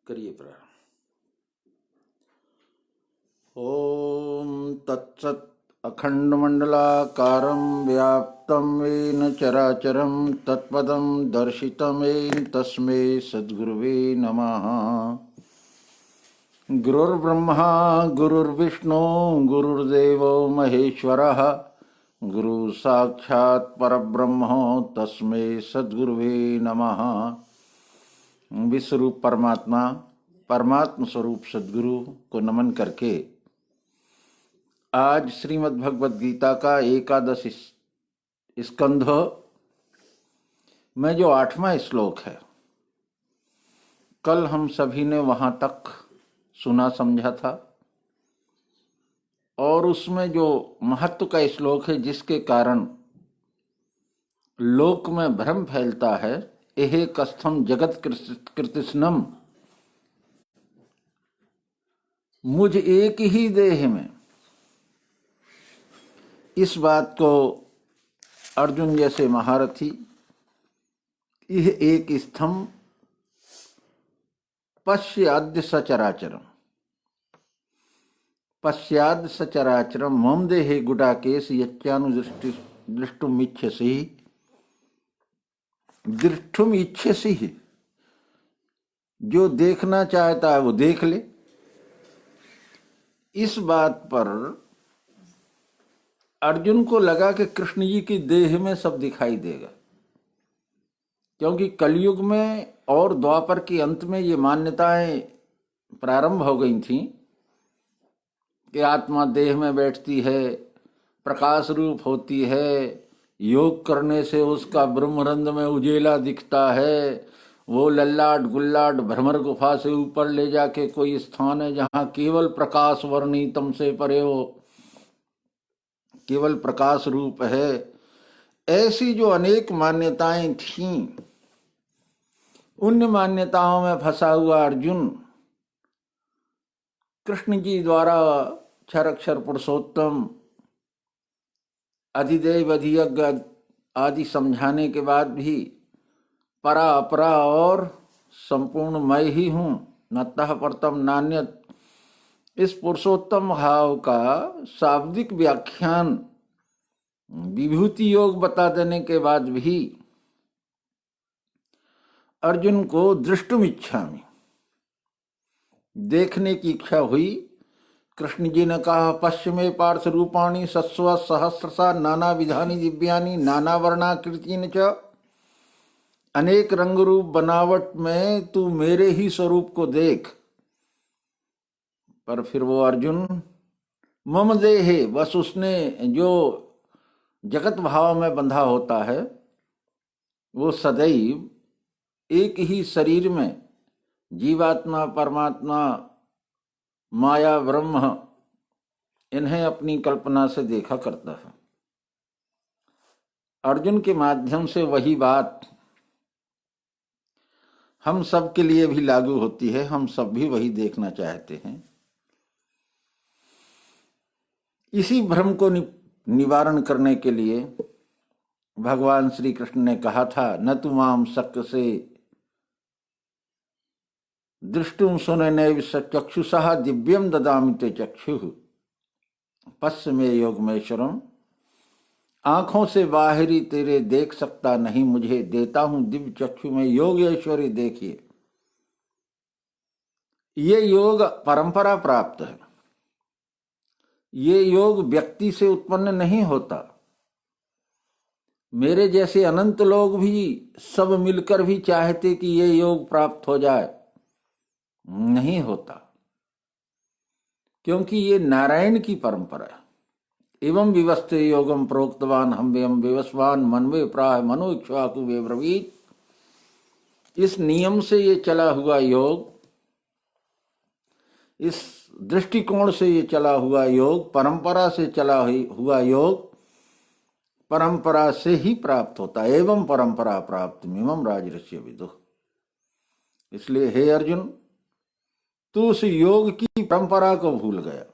करिए प्रारंभ। ओम तत्सत् अखंडमंडलाकारं व्याप्तं येन चराचरं तत्पदं दर्शितं येन तस्मै सद्गुरुवे नमः। गुरुर्ब्रह्मा गुरुर्विष्णु गुरुर्देवो महेश्वरः गुरु साक्षात् परब्रह्म तस्मै सद्गुरुवे नमः। विश्वरूप परमात्मा परमात्म स्वरूप सद्गुरु को नमन करके आज श्रीमद् भगवद गीता का एकादश स्कंध में जो 8वां श्लोक है, कल हम सभी ने वहां तक सुना समझा था और उसमें जो महत्व का श्लोक है जिसके कारण लोक में भ्रम फैलता है, एहे कस्थम जगत कृतिस्नम, मुझ एक ही देह में। इस बात को अर्जुन जैसे महारथी यह एक स्तंभ पश्याद्य सचराचरम, पश्चाद सचराचरम मम देहे गुडाकेश यच्चानुदृष्टि दृष्टुम इच्छसि, दृष्टुम इच्छसि, जो देखना चाहता है वो देख ले। इस बात पर अर्जुन को लगा कि कृष्ण जी की देह में सब दिखाई देगा, क्योंकि कलयुग में और द्वापर के अंत में ये मान्यताएं प्रारंभ हो गई थीं कि आत्मा देह में बैठती है, प्रकाश रूप होती है, योग करने से उसका ब्रह्मरंध्र में उजेला दिखता है, वो लल्लाट गुल्लाट भ्रमर गुफा से ऊपर ले जाके कोई स्थान है जहां केवल प्रकाश वर्णितम से परे हो, केवल प्रकाश रूप है। ऐसी जो अनेक मान्यताएं थीं, उन मान्यताओं में फंसा हुआ अर्जुन कृष्ण जी द्वारा क्षर अक्षर पुरुषोत्तम अधिदेव अधियज्ञ आदि समझाने के बाद भी परा अपरा और संपूर्ण मैं ही हूं, नतः परतम नान्यत, इस पुरुषोत्तम भाव का शाब्दिक व्याख्यान विभूति योग बता देने के बाद भी अर्जुन को दृष्टुम इच्छामि, देखने की इच्छा हुई। कृष्ण जी ने कहा पश्चिमे पार्थ रूपाणी सस्व सहस्रसा नाना विधानी दिव्यानी नाना वर्णाकृतिन च, अनेक रंग रूप बनावट में तू मेरे ही स्वरूप को देख। पर फिर वो अर्जुन मम देहे, बस उसने जो जगत भाव में बंधा होता है वो सदैव एक ही शरीर में जीवात्मा परमात्मा माया ब्रह्म इन्हें अपनी कल्पना से देखा करता है। अर्जुन के माध्यम से वही बात हम सब के लिए भी लागू होती है, हम सब भी वही देखना चाहते हैं। इसी भ्रम को निवारण करने के लिए भगवान श्री कृष्ण ने कहा था न तु माम शक्य से दृष्टुम सुनने चक्षुषा दिव्यम ददामि ते चक्षु पश्य में योगमेश्वरम, आंखों से बाहरी तेरे देख सकता नहीं मुझे, देता हूं दिव्य चक्षु में योगेश्वरी देखिए। ये योग परंपरा प्राप्त है, ये योग व्यक्ति से उत्पन्न नहीं होता। मेरे जैसे अनंत लोग भी सब मिलकर भी चाहते कि ये योग प्राप्त हो जाए, नहीं होता, क्योंकि ये नारायण की परंपरा है। एवं विवस्ते योगम प्रोक्तवान हम व्यम विवस्वान मनवे प्राह मनो इक्ष्वाकु वे ब्रवीत। इस नियम से ये चला हुआ योग, इस दृष्टिकोण से ये चला हुआ योग, परंपरा से चला हुआ योग परंपरा से ही प्राप्त होता है। एवं परंपरा प्राप्त मिमम राजऋषि विदुः। इसलिए हे अर्जुन, तू उस योग की परंपरा को भूल गया।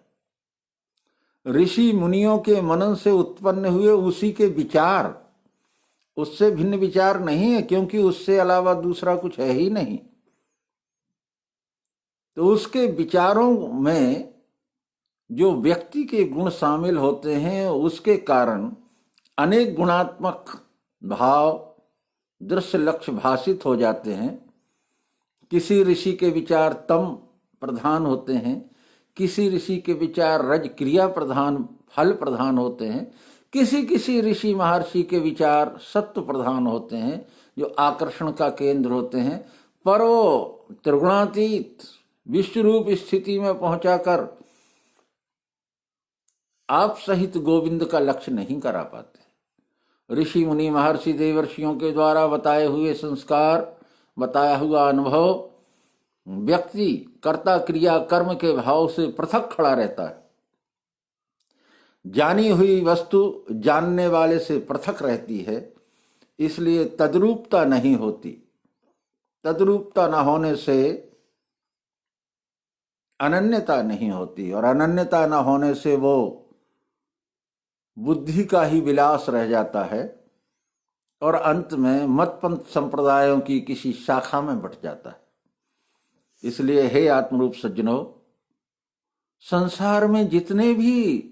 ऋषि मुनियों के मनन से उत्पन्न हुए उसी के विचार, उससे भिन्न विचार नहीं है, क्योंकि उससे अलावा दूसरा कुछ है ही नहीं। तो उसके विचारों में जो व्यक्ति के गुण शामिल होते हैं, उसके कारण अनेक गुणात्मक भाव दृश्य लक्ष्य भाषित हो जाते हैं। किसी ऋषि के विचार तम प्रधान होते हैं, किसी ऋषि के विचार रज क्रिया प्रधान फल प्रधान होते हैं, किसी किसी ऋषि महर्षि के विचार सत्व प्रधान होते हैं जो आकर्षण का केंद्र होते हैं। पर वो त्रिगुणातीत विश्व रूप स्थिति में पहुंचाकर आप सहित गोविंद का लक्ष्य नहीं करा पाते। ऋषि मुनि महर्षि देवर्षियों के द्वारा बताए हुए संस्कार, बताया हुआ अनुभव व्यक्ति कर्ता क्रिया कर्म के भाव से पृथक खड़ा रहता है। जानी हुई वस्तु जानने वाले से पृथक रहती है, इसलिए तद्रूपता नहीं होती। तद्रूपता न होने से अनन्यता नहीं होती, और अनन्यता न होने से वो बुद्धि का ही विलास रह जाता है और अंत में मतपंथ संप्रदायों की किसी शाखा में बट जाता है। इसलिए हे आत्मरूप सज्जनों, संसार में जितने भी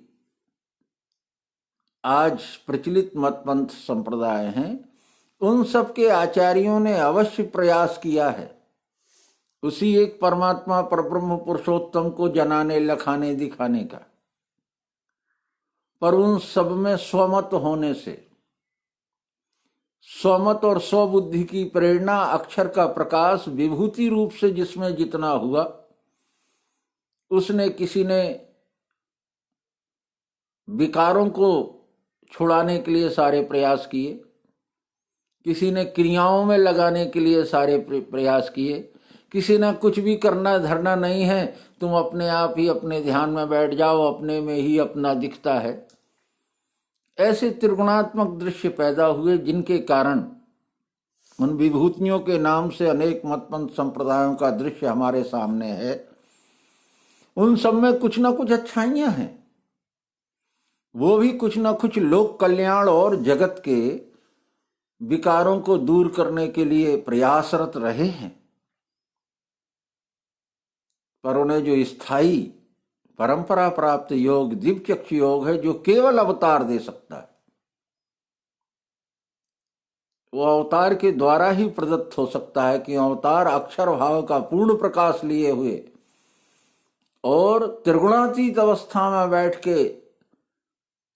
आज प्रचलित मतपंथ संप्रदाय हैं, उन सब के आचार्यों ने अवश्य प्रयास किया है उसी एक परमात्मा परब्रह्म पुरुषोत्तम को जनाने लखाने दिखाने का, पर उन सब में स्वमत होने से, स्वमत और स्वबुद्धि की प्रेरणा अक्षर का प्रकाश विभूति रूप से जिसमें जितना हुआ, उसने किसी ने विकारों को छुड़ाने के लिए सारे प्रयास किए, किसी ने क्रियाओं में लगाने के लिए सारे प्रयास किए, किसी ने कुछ भी करना धरना नहीं है, तुम अपने आप ही अपने ध्यान में बैठ जाओ, अपने में ही अपना दिखता है। ऐसे त्रिगुणात्मक दृश्य पैदा हुए जिनके कारण उन विभूतियों के नाम से अनेक मतपंथ संप्रदायों का दृश्य हमारे सामने है। उन सब में कुछ ना कुछ अच्छाइयां हैं, वो भी कुछ ना कुछ लोक कल्याण और जगत के विकारों को दूर करने के लिए प्रयासरत रहे हैं, पर उन्हें जो स्थायी परंपरा प्राप्त योग दिव्यचक्षु योग है, जो केवल अवतार दे सकता है, वो अवतार के द्वारा ही प्रदत्त हो सकता है कि अवतार अक्षर भाव का पूर्ण प्रकाश लिए हुए और त्रिगुणातीत अवस्था में बैठ के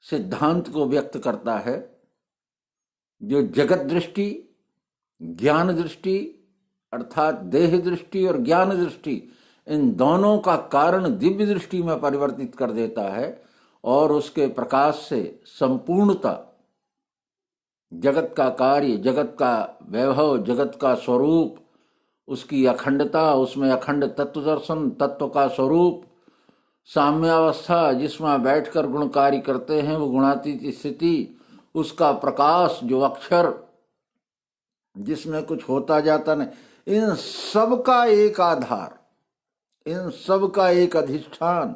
सिद्धांत को व्यक्त करता है, जो जगत दृष्टि ज्ञान दृष्टि अर्थात देह दृष्टि और ज्ञान दृष्टि इन दोनों का कारण दिव्य दृष्टि में परिवर्तित कर देता है और उसके प्रकाश से संपूर्णता, जगत का कार्य, जगत का वैभव, जगत का स्वरूप, उसकी अखंडता, उसमें अखंड तत्व दर्शन, तत्व का स्वरूप, साम्यावस्था जिसमें बैठकर गुण कार्य करते हैं वो गुणातीत स्थिति, उसका प्रकाश जो अक्षर जिसमें कुछ होता जाता नहीं, इन सब का एक आधार, इन सब का एक अधिष्ठान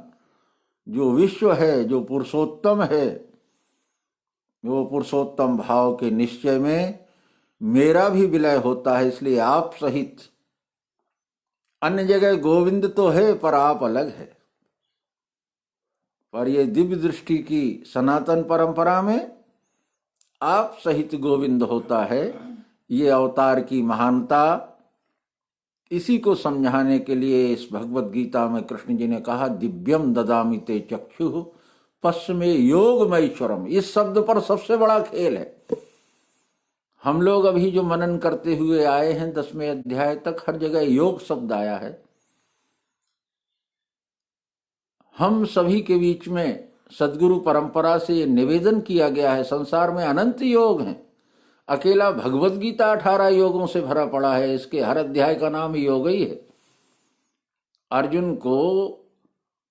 जो विश्व है, जो पुरुषोत्तम है, वो पुरुषोत्तम भाव के निश्चय में मेरा भी विलय होता है। इसलिए आप सहित अन्य जगह गोविंद तो है पर आप अलग है, पर ये दिव्य दृष्टि की सनातन परंपरा में आप सहित गोविंद होता है। ये अवतार की महानता, इसी को समझाने के लिए इस भगवत गीता में कृष्ण जी ने कहा दिव्यम ददामि ते चक्षु पश्चिमे योगमैश्वरम। इस शब्द पर सबसे बड़ा खेल है। हम लोग अभी जो मनन करते हुए आए हैं 10वें अध्याय तक, हर जगह योग शब्द आया है। हम सभी के बीच में सदगुरु परंपरा से निवेदन किया गया है, संसार में अनंत योग हैं, अकेला भगवत गीता 18 योगों से भरा पड़ा है, इसके हर अध्याय का नाम योग ही है। अर्जुन को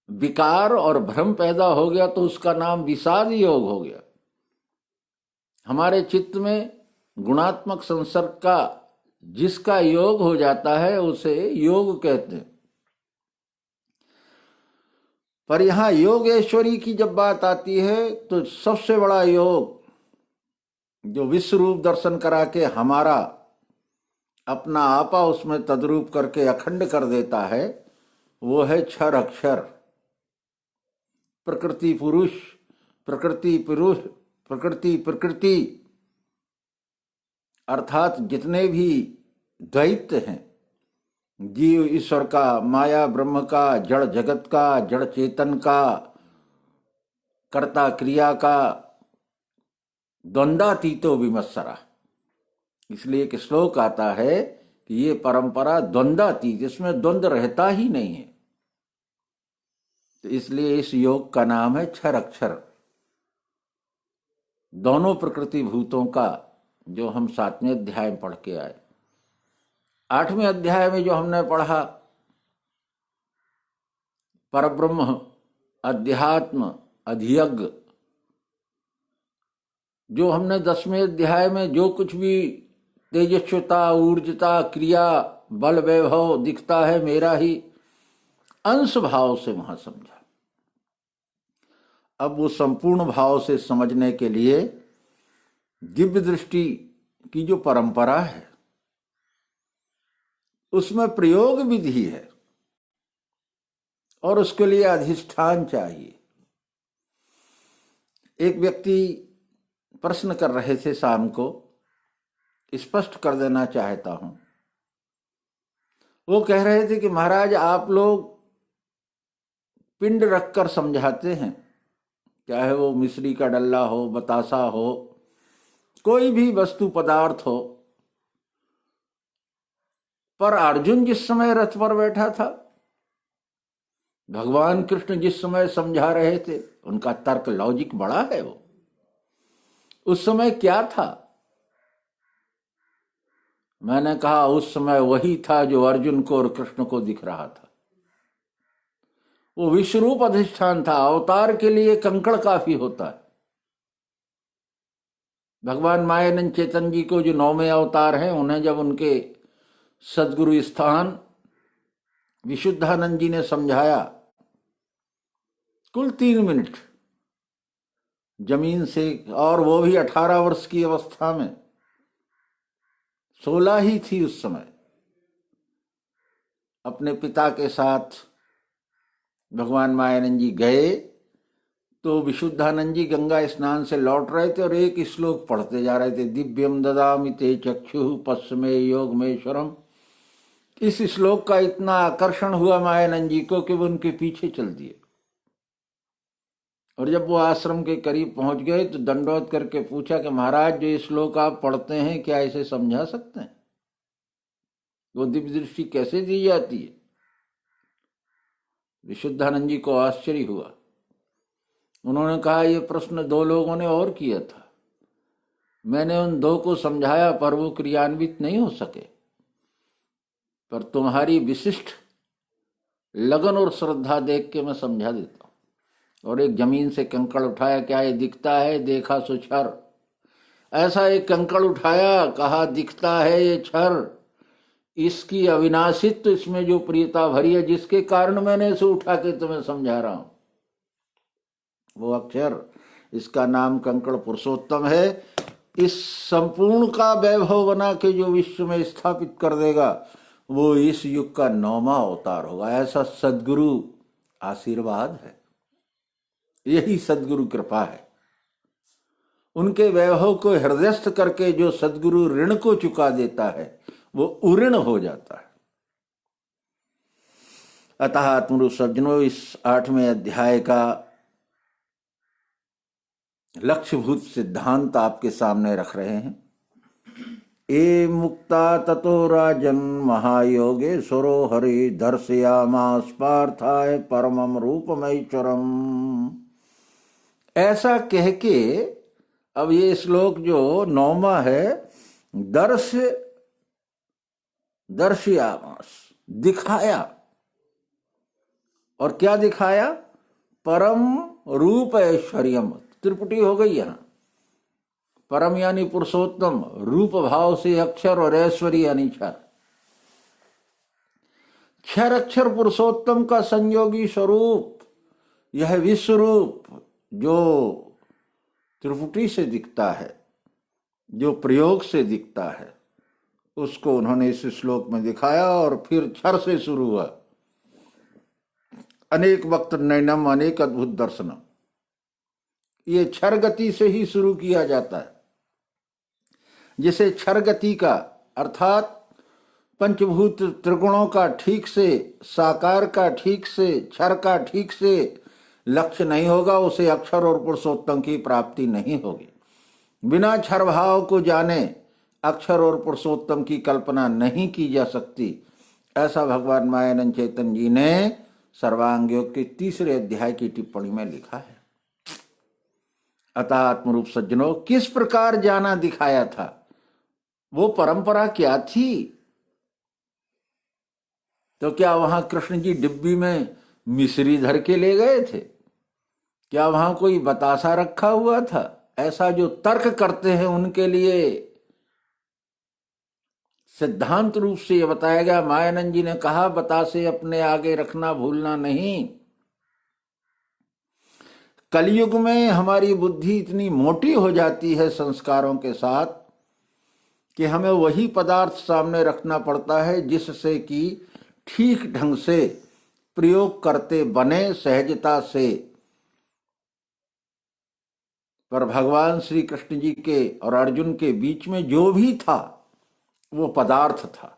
विकार और भ्रम पैदा हो गया तो उसका नाम विषाद योग हो गया। हमारे चित्त में गुणात्मक संसर्ग का जिसका योग हो जाता है उसे योग कहते हैं। पर यहां योगेश्वरी की जब बात आती है तो सबसे बड़ा योग जो विश्व रूप दर्शन करा के हमारा अपना आपा उसमें तद्रूप करके अखंड कर देता है, वो है क्षर अक्षर। प्रकृति पुरुष, प्रकृति पुरुष, प्रकृति प्रकृति, अर्थात जितने भी द्वैत हैं, जीव ईश्वर का, माया ब्रह्म का, जड़ जगत का, जड़ चेतन का, कर्ता क्रिया का, द्वंद्वातीतो विमत्सरा। इसलिए एक श्लोक आता है कि ये परंपरा द्वंद्वातीत, इसमें द्वंद्व रहता ही नहीं है। तो इसलिए इस योग का नाम है क्षर अक्षर। दोनों प्रकृति भूतों का जो हम 7वें अध्याय में पढ़ के आए, 8वें अध्याय में जो हमने पढ़ा परब्रह्म, अध्यात्म, अधियज्ञ, जो हमने 10वें अध्याय में जो कुछ भी तेजस्विता, ऊर्जता, क्रिया, बल, वैभव दिखता है, मेरा ही अंश भाव से वहां समझा। अब वो संपूर्ण भाव से समझने के लिए दिव्य दृष्टि की जो परंपरा है उसमें प्रयोग विधि है और उसके लिए अधिष्ठान चाहिए। एक व्यक्ति प्रश्न कर रहे थे शाम को, स्पष्ट कर देना चाहता हूं। वो कह रहे थे कि महाराज आप लोग पिंड रखकर समझाते हैं, चाहे वो मिश्री का डल्ला हो, बतासा हो, कोई भी वस्तु पदार्थ हो, पर अर्जुन जिस समय रथ पर बैठा था, भगवान कृष्ण जिस समय समझा रहे थे, उनका तर्क लॉजिक बड़ा है। वो उस समय क्या था? मैंने कहा उस समय वही था जो अर्जुन को और कृष्ण को दिख रहा था। वो विश्वरूप अधिष्ठान था। अवतार के लिए कंकड़ काफी होता है। भगवान मायानंद चेतन जी को जो 9वें अवतार हैं, उन्हें जब उनके सदगुरु स्थान विशुद्धानंद जी ने समझाया, कुल 3 मिनट जमीन से, और वो भी 18 वर्ष की अवस्था में, 16 ही थी उस समय, अपने पिता के साथ भगवान मायानंद जी गए तो विशुद्धानंद जी गंगा स्नान से लौट रहे थे और एक श्लोक पढ़ते जा रहे थे, दिव्यम ददामि ते चक्षु पश्चिमे योगमेश्वरम। इस श्लोक का इतना आकर्षण हुआ मायानंद जी को कि वो उनके पीछे चल दिए। और जब वो आश्रम के करीब पहुंच गए तो दंडवत करके पूछा कि महाराज जो ये श्लोक आप पढ़ते हैं, क्या इसे समझा सकते हैं? वो दिव्य दृष्टि कैसे दी जाती है? विशुद्धानंद जी को आश्चर्य हुआ। उन्होंने कहा ये प्रश्न 2 लोगों ने और किया था, मैंने उन 2 को समझाया पर वो क्रियान्वित नहीं हो सके, पर तुम्हारी विशिष्ट लगन और श्रद्धा देख के मैं समझा देता हूं। और एक जमीन से कंकड़ उठाया, क्या ये दिखता है? देखा सो क्षर। ऐसा एक कंकड़ उठाया, कहा दिखता है ये क्षर, इसकी अविनाशित्व, इसमें जो प्रियता भरी है, जिसके कारण मैंने इसे उठा के तुम्हें समझा रहा हूं, वो अक्षर, इसका नाम कंकड़ पुरुषोत्तम है। इस संपूर्ण का वैभव बना के जो विश्व में स्थापित कर देगा, वो इस युग का 9वां अवतार होगा। ऐसा सद्गुरु आशीर्वाद है, यही सद्गुरु कृपा है। उनके वैभव को हृदयस्थ करके जो सद्गुरु ऋण को चुका देता है, वो उऋण हो जाता है। अतः आत्मरूप सज्जनों, इस 8वें अध्याय का लक्ष्यभूत सिद्धांत आपके सामने रख रहे हैं। ए मुक्ता ततो राजन महायोगे स्वरो हरि दर्शयामास पार्थाय परमम रूपमैश्वरम। ऐसा कह के अब ये श्लोक जो 9वां है, दर्शयामास, दिखाया। और क्या दिखाया? परम रूप ऐश्वर्यम। त्रिपुटी हो गई यहां। परम यानी पुरुषोत्तम, रूप भाव से अक्षर, और ऐश्वर्य यानी क्षर। क्षर अक्षर पुरुषोत्तम का संयोगी स्वरूप, यह विश्व रूप जो त्रिपुटी से दिखता है, जो प्रयोग से दिखता है, उसको उन्होंने इस श्लोक में दिखाया। और फिर क्षर से शुरू हुआ, अनेक वक्त नैनम अनेक अद्भुत दर्शनम। ये क्षर गति से ही शुरू किया जाता है, जिसे क्षर गति का अर्थात पंचभूत त्रिगुणों का ठीक से, साकार का ठीक से, क्षर का ठीक से लक्ष्य नहीं होगा, उसे अक्षर और पुरुषोत्तम की प्राप्ति नहीं होगी। बिना क्षर भाव को जाने अक्षर और पुरुषोत्तम की कल्पना नहीं की जा सकती। ऐसा भगवान मायानंद चैतन्य जी ने सर्वांग योग के 3 अध्याय की टिप्पणी में लिखा है। अतः आत्मरूप सज्जनों, किस प्रकार जाना दिखाया था, वो परंपरा क्या थी? तो क्या वहां कृष्ण जी डिब्बी में मिश्री धर के ले गए थे? क्या वहां कोई बतासा रखा हुआ था? ऐसा जो तर्क करते हैं उनके लिए सिद्धांत रूप से यह बताया गया। मायानंद जी ने कहा, बतासे अपने आगे रखना भूलना नहीं। कलयुग में हमारी बुद्धि इतनी मोटी हो जाती है संस्कारों के साथ कि हमें वही पदार्थ सामने रखना पड़ता है जिससे कि ठीक ढंग से प्रयोग करते बने सहजता से। पर भगवान श्री कृष्ण जी के और अर्जुन के बीच में जो भी था वो पदार्थ था,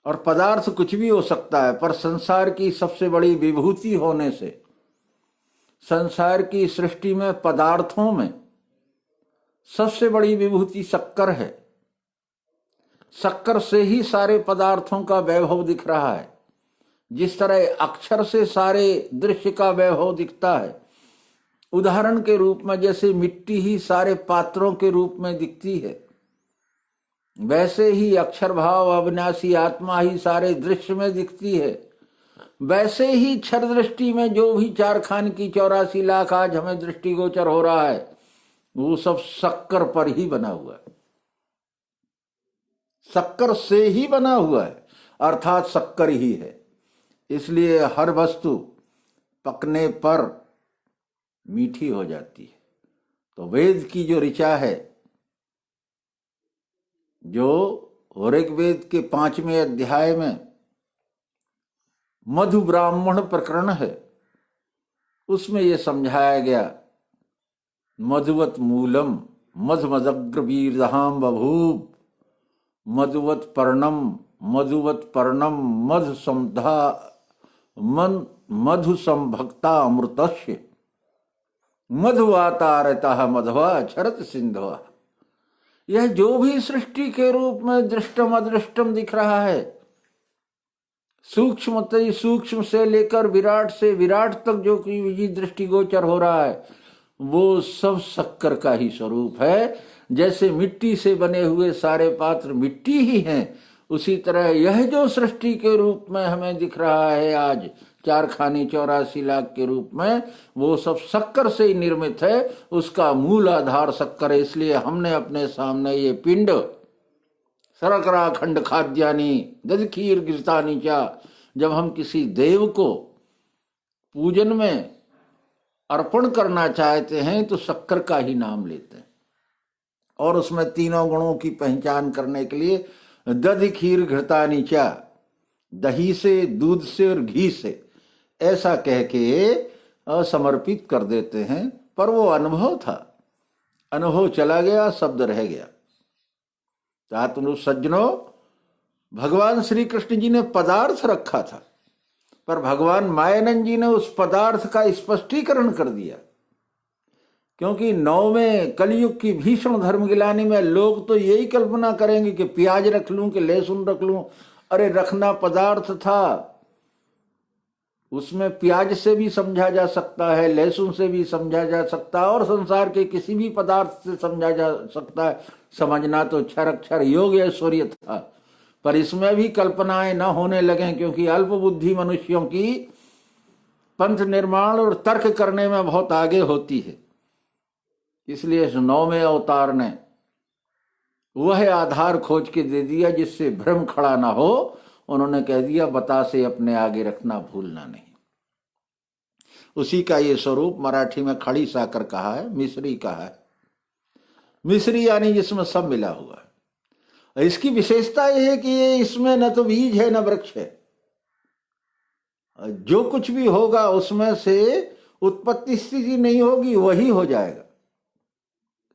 और पदार्थ कुछ भी हो सकता है, पर संसार की सबसे बड़ी विभूति होने से संसार की सृष्टि में पदार्थों में सबसे बड़ी विभूति शक्कर है। शक्कर से ही सारे पदार्थों का वैभव दिख रहा है। जिस तरह अक्षर से सारे दृश्य का वैभव दिखता है, उदाहरण के रूप में जैसे मिट्टी ही सारे पात्रों के रूप में दिखती है, वैसे ही अक्षर भाव अविनाशी आत्मा ही सारे दृश्य में दिखती है। वैसे ही क्षर दृष्टि में जो भी 4 खान की 84 लाख आज हमें दृष्टिगोचर हो रहा है, वो सब शक्कर पर ही बना हुआ है, शक्कर से ही बना हुआ है, अर्थात शक्कर ही है। इसलिए हर वस्तु पकने पर मीठी हो जाती है। तो वेद की जो ऋचा है, जो ऋग्वेद के 5वें अध्याय में मधु ब्राह्मण प्रकरण है, उसमें यह समझाया गया, मधुवत मूलम मधमदग्र वीरधाम बभूव मधुवत पर्णम मधु समधा मधु संभक्ता अमृतस्य मधुवातारता मधवा क्षरत सिंधवा। यह जो भी सृष्टि के रूप में दृष्टम अदृष्टम दिख रहा है, सूक्ष्म सूक्ष्म से लेकर विराट से विराट तक जो कि दृष्टिगोचर हो रहा है, वो सब शक्कर का ही स्वरूप है। जैसे मिट्टी से बने हुए सारे पात्र मिट्टी ही हैं, उसी तरह यह जो सृष्टि के रूप में हमें दिख रहा है आज 4 खानी 84 लाख के रूप में, वो सब शक्कर से ही निर्मित है। उसका मूल आधार शक्कर है। इसलिए हमने अपने सामने ये पिंड शर्करा खंड खाद्यानी दधखीर गिरतानी चा, जब हम किसी देव को पूजन में अर्पण करना चाहते हैं तो शक्कर का ही नाम लेते हैं। और उसमें तीनों गुणों की पहचान करने के लिए दधि खीर घृतानी चा, दही से, दूध से और घी से, ऐसा कह के समर्पित कर देते हैं। पर वो अनुभव था, अनुभव चला गया, शब्द रह गया। तो आत्मरूप सज्जनों, भगवान श्री कृष्ण जी ने पदार्थ रखा था, पर भगवान मायानंद जी ने उस पदार्थ का स्पष्टीकरण कर दिया। क्योंकि 9वें कलयुग की भीषण धर्म गिलानी में लोग तो यही कल्पना करेंगे कि प्याज रख लूं कि लहसुन रख लूं। अरे रखना पदार्थ था, उसमें प्याज से भी समझा जा सकता है, लहसुन से भी समझा जा सकता है, और संसार के किसी भी पदार्थ से समझा जा सकता है। समझना तो क्षर अक्षर योग ऐश्वर्य था, पर इसमें भी कल्पनाएं न होने लगे, क्योंकि अल्प बुद्धि मनुष्यों की पंथ निर्माण और तर्क करने में बहुत आगे होती है। इसलिए इस 9वें अवतार ने वह आधार खोज के दे दिया जिससे भ्रम खड़ा ना हो। उन्होंने कह दिया, बतासे अपने आगे रखना भूलना नहीं। उसी का ये स्वरूप मराठी में खड़ी साकर कहा है, मिश्री कहा है। मिश्री यानी जिसमें सब मिला हुआ है। इसकी विशेषता यह है कि ये इसमें न तो बीज है न वृक्ष है, जो कुछ भी होगा उसमें से उत्पत्ति स्थिति नहीं होगी, वही हो जाएगा।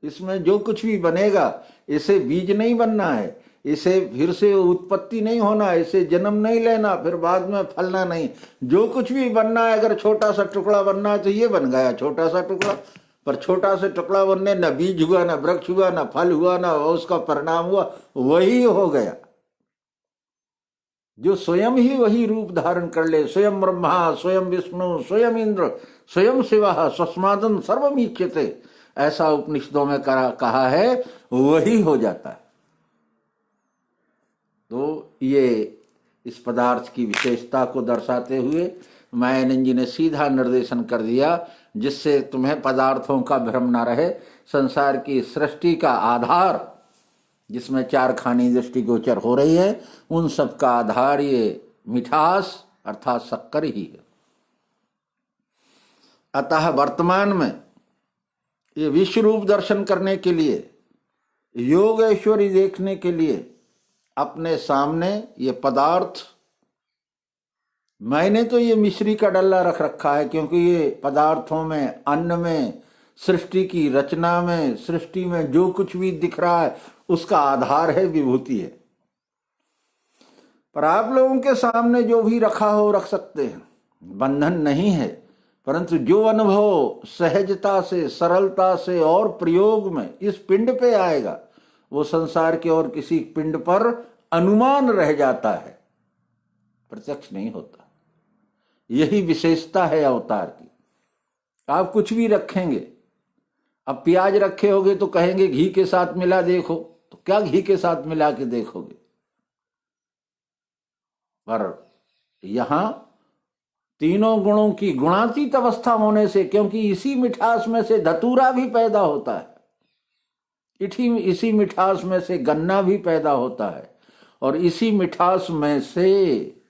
इसमें जो कुछ भी बनेगा, इसे बीज नहीं बनना है, इसे फिर से उत्पत्ति नहीं होना, इसे जन्म नहीं लेना, फिर बाद में फलना नहीं। जो कुछ भी बनना है, अगर छोटा सा टुकड़ा बनना है तो ये बन गया छोटा सा टुकड़ा। पर छोटा सा टुकड़ा बनने न बीज हुआ, न वृक्ष हुआ, न फल हुआ, न उसका परिणाम हुआ, वही हो गया। जो स्वयं ही वही रूप धारण कर ले, स्वयं ब्रह्मा, स्वयं विष्णु, स्वयं इंद्र, स्वयं शिवा, स्वस्मादं सर्वमीच्यते, ऐसा उपनिषदों में कहा है, वही हो जाता है। तो ये इस पदार्थ की विशेषता को दर्शाते हुए मायानंद जी ने सीधा निर्देशन कर दिया, जिससे तुम्हें पदार्थों का भ्रम ना रहे। संसार की सृष्टि का आधार, जिसमें चार खानी दृष्टिगोचर हो रही है, उन सब का आधार ये मिठास अर्थात शक्कर ही है। अतः वर्तमान में ये विश्व रूप दर्शन करने के लिए, योग ऐश्वर्य देखने के लिए अपने सामने ये पदार्थ, मैंने तो ये मिश्री का डल्ला रख रखा है, क्योंकि ये पदार्थों में, अन्न में, सृष्टि की रचना में, सृष्टि में जो कुछ भी दिख रहा है उसका आधार है, विभूति है। पर आप लोगों के सामने जो भी रखा हो रख सकते हैं, बंधन नहीं है। परंतु जो अनुभव सहजता से, सरलता से और प्रयोग में इस पिंड पे आएगा, वो संसार के और किसी पिंड पर अनुमान रह जाता है, प्रत्यक्ष नहीं होता। यही विशेषता है अवतार की। आप कुछ भी रखेंगे, अब प्याज रखे होगे तो कहेंगे घी के साथ मिला देखो, तो क्या घी के साथ मिला के देखोगे? पर यहां तीनों गुणों की गुणातीत अवस्था होने से, क्योंकि इसी मिठास में से धतूरा भी पैदा होता है, इसी मिठास में से गन्ना भी पैदा होता है, और इसी मिठास में से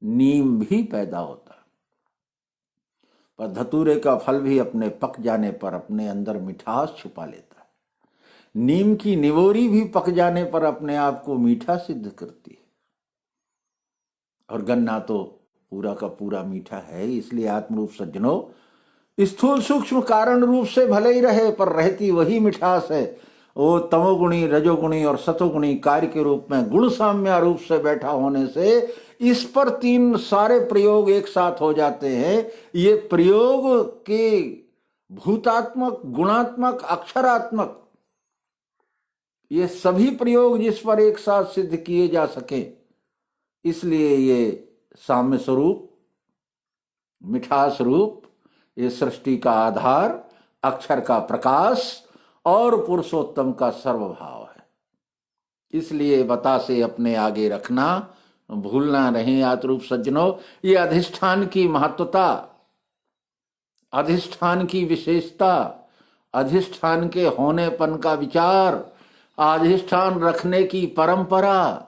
नीम भी पैदा होता है। पर धतूरे का फल भी अपने पक जाने पर अपने अंदर मिठास छुपा लेता है। नीम की निवोरी भी पक जाने पर अपने आप को मीठा सिद्ध करती है, और गन्ना तो पूरा का पूरा मीठा है। इसलिए आत्मरूप सज्जनों, स्थूल सूक्ष्म कारण रूप से भले ही रहे, पर रहती वही मिठास है। वो तमोगुणी, रजोगुणी और सतोगुणी कार्य के रूप में गुण साम्य रूप से बैठा होने से इस पर तीन सारे प्रयोग एक साथ हो जाते हैं। ये प्रयोग के भूतात्मक, गुणात्मक, अक्षरात्मक, ये सभी प्रयोग जिस पर एक साथ सिद्ध किए जा सके, इसलिए ये साम्य स्वरूप, मिठास रूप, ये सृष्टि का आधार, अक्षर का प्रकाश और पुरुषोत्तम का सर्वभाव है। इसलिए बतासे अपने आगे रखना, भूलना नहीं आत्मरूप सज्जनों। ये अधिष्ठान की महत्वता, अधिष्ठान की विशेषता, अधिष्ठान के होनेपन का विचार, अधिष्ठान रखने की परंपरा,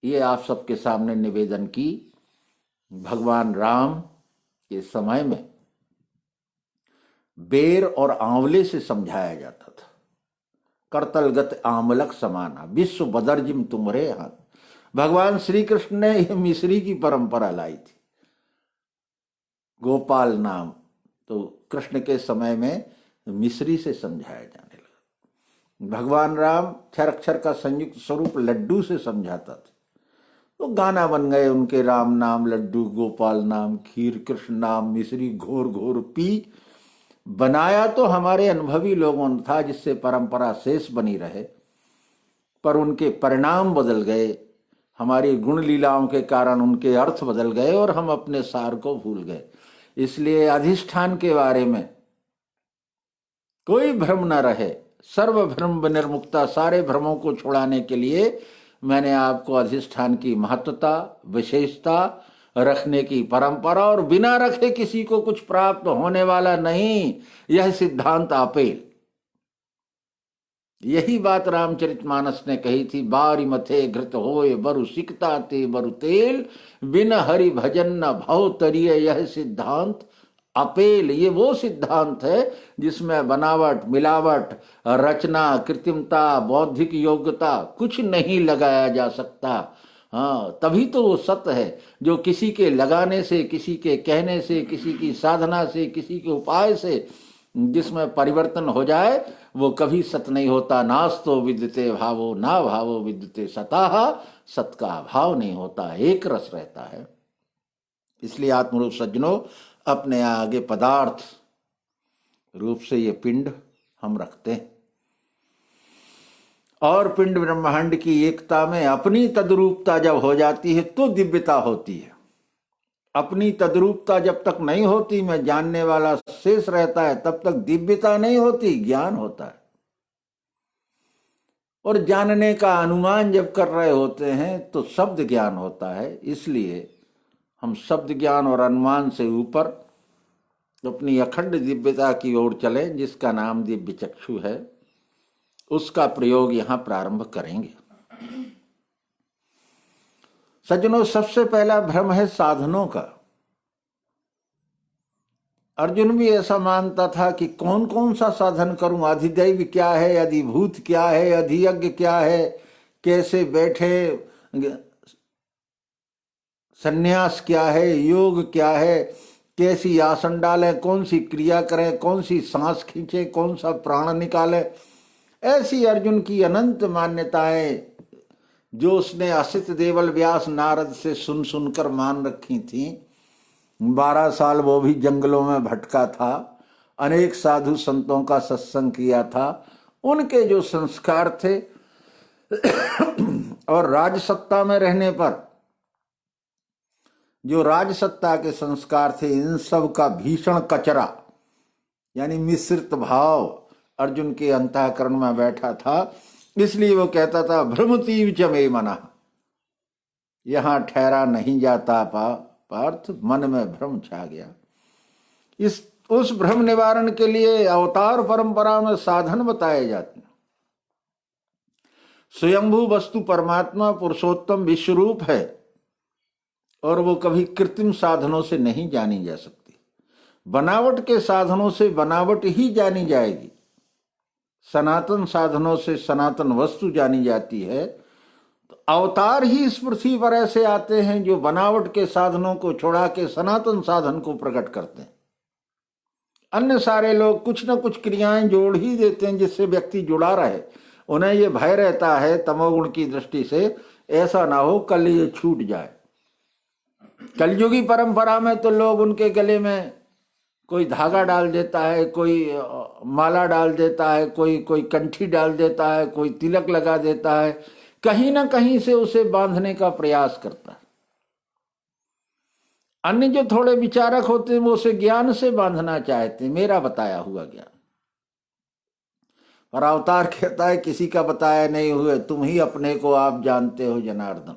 ये आप सबके सामने निवेदन की। भगवान राम के समय में बेर और आंवले से समझाया जाता था। करतलगत आंवलक समाना, विश्व बदरजिम तुमरे हाथ। भगवान श्री कृष्ण ने यह मिश्री की परंपरा लाई थी। गोपाल नाम तो कृष्ण के समय में मिश्री से समझाया जाने लगा। भगवान राम क्षर अक्षर का संयुक्त स्वरूप लड्डू से समझाता था, तो गाना बन गए उनके, राम नाम लड्डू, गोपाल नाम खीर, कृष्ण नाम मिश्री, घोर घोर पी। बनाया तो हमारे अनुभवी लोगों ने था, जिससे परंपरा शेष बनी रहे, पर उनके परिणाम बदल गए। हमारी गुण लीलाओं के कारण उनके अर्थ बदल गए और हम अपने सार को भूल गए। इसलिए अधिष्ठान के बारे में कोई भ्रम न रहे, सर्व भ्रम निर्मुक्ता, सारे भ्रमों को छुड़ाने के लिए मैंने आपको अधिष्ठान की महत्वता, विशेषता, रखने की परंपरा और बिना रखे किसी को कुछ प्राप्त होने वाला नहीं, यह सिद्धांत आपेल। यही बात रामचरितमानस ने कही थी, बारी मथे घृत होए बरु सिकता ते बरु तेल, बिन हरि भजन न भव तरिय, यह सिद्धांत अपेल। ये वो सिद्धांत है जिसमें बनावट, मिलावट, रचना, कृत्रिमता, बौद्धिक योग्यता कुछ नहीं लगाया जा सकता। हाँ, तभी तो वो सत्य है। जो किसी के लगाने से, किसी के कहने से, किसी की साधना से, किसी के उपाय से जिसमें परिवर्तन हो जाए वो कभी सत नहीं होता। नास्तो विद्यते भावो ना भावो विद्यते सताह, सत का अभाव नहीं होता, एक रस रहता है। इसलिए आत्मरूप सज्जनों, अपने आगे पदार्थ रूप से ये पिंड हम रखते हैं और पिंड ब्रह्मांड की एकता में अपनी तद्रूपता जब हो जाती है तो दिव्यता होती है। अपनी तद्रूपता जब तक नहीं होती, मैं जानने वाला शेष रहता है, तब तक दिव्यता नहीं होती, ज्ञान होता है। और जानने का अनुमान जब कर रहे होते हैं तो शब्द ज्ञान होता है। इसलिए हम शब्द ज्ञान और अनुमान से ऊपर अपनी अखंड दिव्यता की ओर चलें, जिसका नाम दिव्य चक्षु है। उसका प्रयोग यहां प्रारंभ करेंगे। सज्जनों, सबसे पहला भ्रम है साधनों का। अर्जुन भी ऐसा मानता था कि कौन कौन सा साधन करूं, अधिदैव क्या है, अधिभूत क्या है, अधियज्ञ क्या है, कैसे बैठे, संन्यास क्या है, योग क्या है, कैसी आसन डालें, कौन सी क्रिया करें, कौन सी सांस खींचे, कौन सा प्राण निकाले। ऐसी अर्जुन की अनंत मान्यताएं जो उसने असित देवल व्यास नारद से सुन सुनकर मान रखी थी। 12 साल वो भी जंगलों में भटका था, अनेक साधु संतों का सत्संग किया था। उनके जो संस्कार थे और राजसत्ता में रहने पर जो राजसत्ता के संस्कार थे, इन सब का भीषण कचरा यानी मिश्रित भाव अर्जुन के अंतःकरण में बैठा था। इसलिए वो कहता था भ्रमतीव च मे मनः, यहां ठहरा नहीं जाता पार्थ, मन में भ्रम छा गया। उस भ्रम निवारण के लिए अवतार परंपरा में साधन बताए जाते हैं। स्वयंभू वस्तु परमात्मा पुरुषोत्तम विश्वरूप है और वो कभी कृत्रिम साधनों से नहीं जानी जा सकती। बनावट के साधनों से बनावट ही जानी जाएगी, सनातन साधनों से सनातन वस्तु जानी जाती है। तो अवतार ही इस पृथ्वी पर ऐसे आते हैं जो बनावट के साधनों को छोड़ा के सनातन साधन को प्रकट करते हैं। अन्य सारे लोग कुछ न कुछ क्रियाएं जोड़ ही देते हैं जिससे व्यक्ति जुड़ा रहे। उन्हें ये भय रहता है तमोगुण की दृष्टि से, ऐसा ना हो कल ये छूट जाए। कलयुगी परंपरा में तो लोग उनके गले में कोई धागा डाल देता है, कोई माला डाल देता है, कोई कंठी डाल देता है, कोई तिलक लगा देता है, कहीं ना कहीं से उसे बांधने का प्रयास करता है। अन्य जो थोड़े विचारक होते हैं वो उसे ज्ञान से बांधना चाहते हैं, मेरा बताया हुआ ज्ञान। और अवतार कहता है किसी का बताया नहीं हुए, तुम ही अपने को आप जानते हो जनार्दन।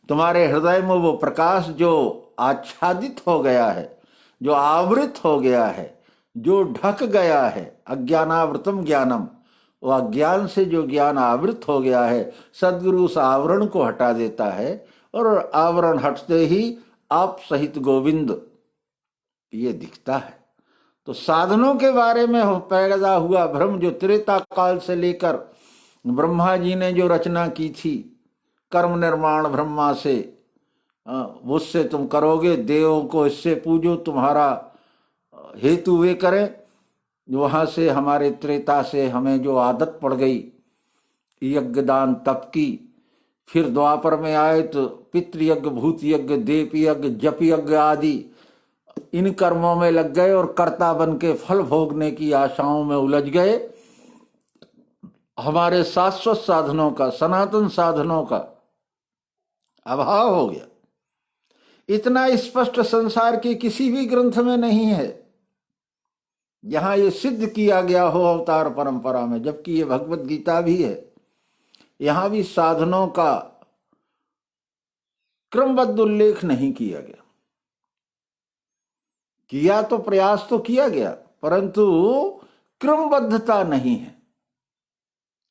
तुम्हारे हृदय में वो प्रकाश जो आच्छादित हो गया है, जो आवृत हो गया है, जो ढक गया है, अज्ञानावृतम ज्ञानम, वो अज्ञान से जो ज्ञान आवृत हो गया है, सदगुरु उस आवरण को हटा देता है और आवरण हटते ही आप सहित गोविंद ये दिखता है। तो साधनों के बारे में पैदा हुआ भ्रम जो त्रेता काल से लेकर ब्रह्मा जी ने जो रचना की थी, कर्म निर्माण ब्रह्मा से, उससे तुम करोगे, देवों को इससे पूजो, तुम्हारा हेतु वे करें। वहां से हमारे त्रेता से हमें जो आदत पड़ गई यज्ञ दान तप की, फिर द्वापर में आए तो पितृयज्ञ, भूत यज्ञ, देव यज्ञ, जप यज्ञ आदि इन कर्मों में लग गए और कर्ता बन के फल भोगने की आशाओं में उलझ गए। हमारे शाश्वत साधनों का, सनातन साधनों का अभाव हो गया। इतना स्पष्ट संसार के किसी भी ग्रंथ में नहीं है जहां ये सिद्ध किया गया हो अवतार परंपरा में, जबकि ये भगवत गीता भी है। यहां भी साधनों का क्रमबद्ध उल्लेख नहीं किया गया। किया तो प्रयास तो किया गया, परंतु क्रमबद्धता नहीं है।